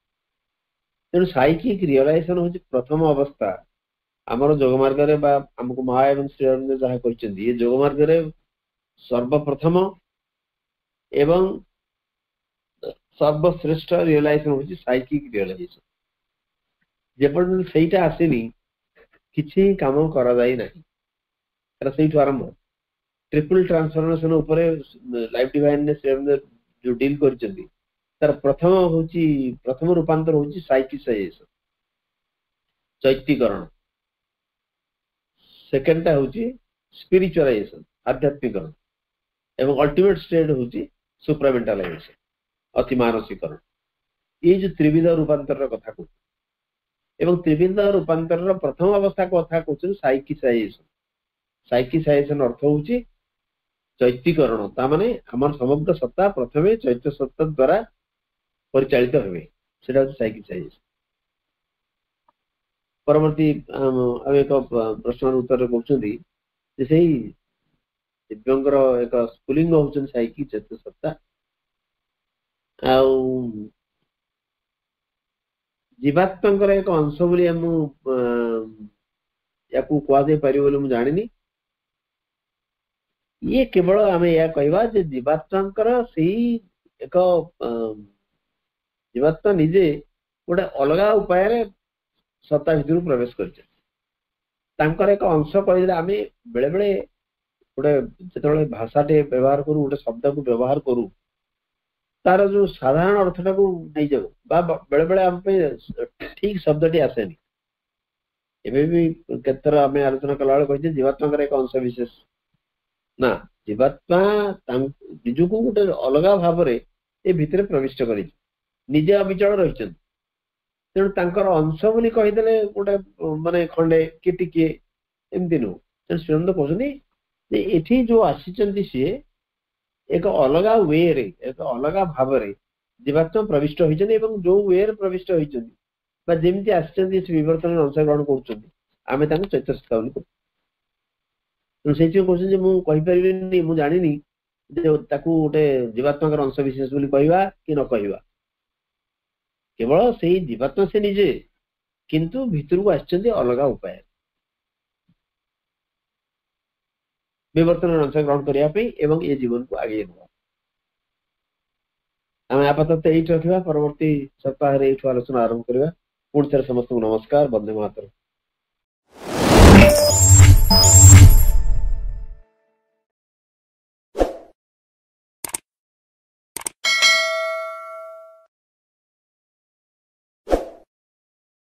तेणु साइकिक रियलाइजेशन हूँ प्रथम अवस्था आमर जोगमार्ग आमको महा एवं श्री जहाँ कहते ये जोगमार्ग सर्वप्रथम एवं सर्वश्रेष्ठ रियलाइजेशन हूँ साइकिक रियलाइजेशन जेपर्यंत सहीटा आसेनी किसी काम करा जाई नहीं से आरंभ ट्रिपल ट्रांसफॉर्मेशन उपरे लाइफ डिवाइन ने जो डील कर प्रथम रूपांतर होची साइकिसाइजेशन चैत्यकरण सेकेंड टा होची स्पिरिचुअलाइजेशन आध्यात्मिकरण एवं अल्टीमेट स्टेट होची सुप्रामेंटलाइजेशन अति मानसिकरण ये जो त्रिविध रूपांतर कथा कहते एवं त्रिविध रूपांतर प्रथम अवस्था कथा कहते साइकिसाइजेशन साइकिसाइजेशन अर्थ होची चैत्यकरण तामाने हमर समग्र सत्ता प्रथमे चैत्य सत्ता द्वारा परिचालित होवे सेटा साइकिसाइजेशन। परवर्ती एक प्रश्न उत्तर कहते से दिव्यंकर एक स्फुलिंग होचन साइकी चैत्य सत्ता जीवात्मा एक अंश बोली या कह पार जानी ये केवल आम या कहवा जीवात्मा से एक जीवात्मा निजे गोटे अलग उपाय सत्ता भीतर प्रवेश कर एक अंश कह आम बेले बेले गोटे जो भाषाटे व्यवहार करूँ गोटे शब्द को व्यवहार करूँ तार जो साधारण अर्थटा को नहीं जाऊ बेले बेले आम ठीक शब्दटी आसेनी एवं केतर आम आलोचना कला कही जीवात्मा एक अंश विशेष ना जीवात्मा निजक गोटे अलग भाव ए भितर प्रविष्ट कर निजे अविचल रही तेणु अंश बोली कहीदे गोटे माने खंडे कि टिके एमती नुह तेणु श्रीनंद कहते ये जो आसी सी एक अलग वे रे एक अलग भाव रे जीवात्मा प्रविष्ट होती जो वे प्रविष्ट होती जमी आवर्तन अंश ग्रहण करें चैत्य स्थापन कर मुझे मुझे जानी गोटे जीवात्मा अंश विशेष कहवा कि न कहवा केवल से जीवात्मा से निजे किंतु भितर को आसछन्ती अलग उपाय विवर्तन अंश ग्रहण करने एवं ये जीवन को आगे ना आम आपातत ये रखा परवर्ती सप्ताह आलोचना आरंभ करवा पुणी थे समस्त नमस्कार वंदे मातरम।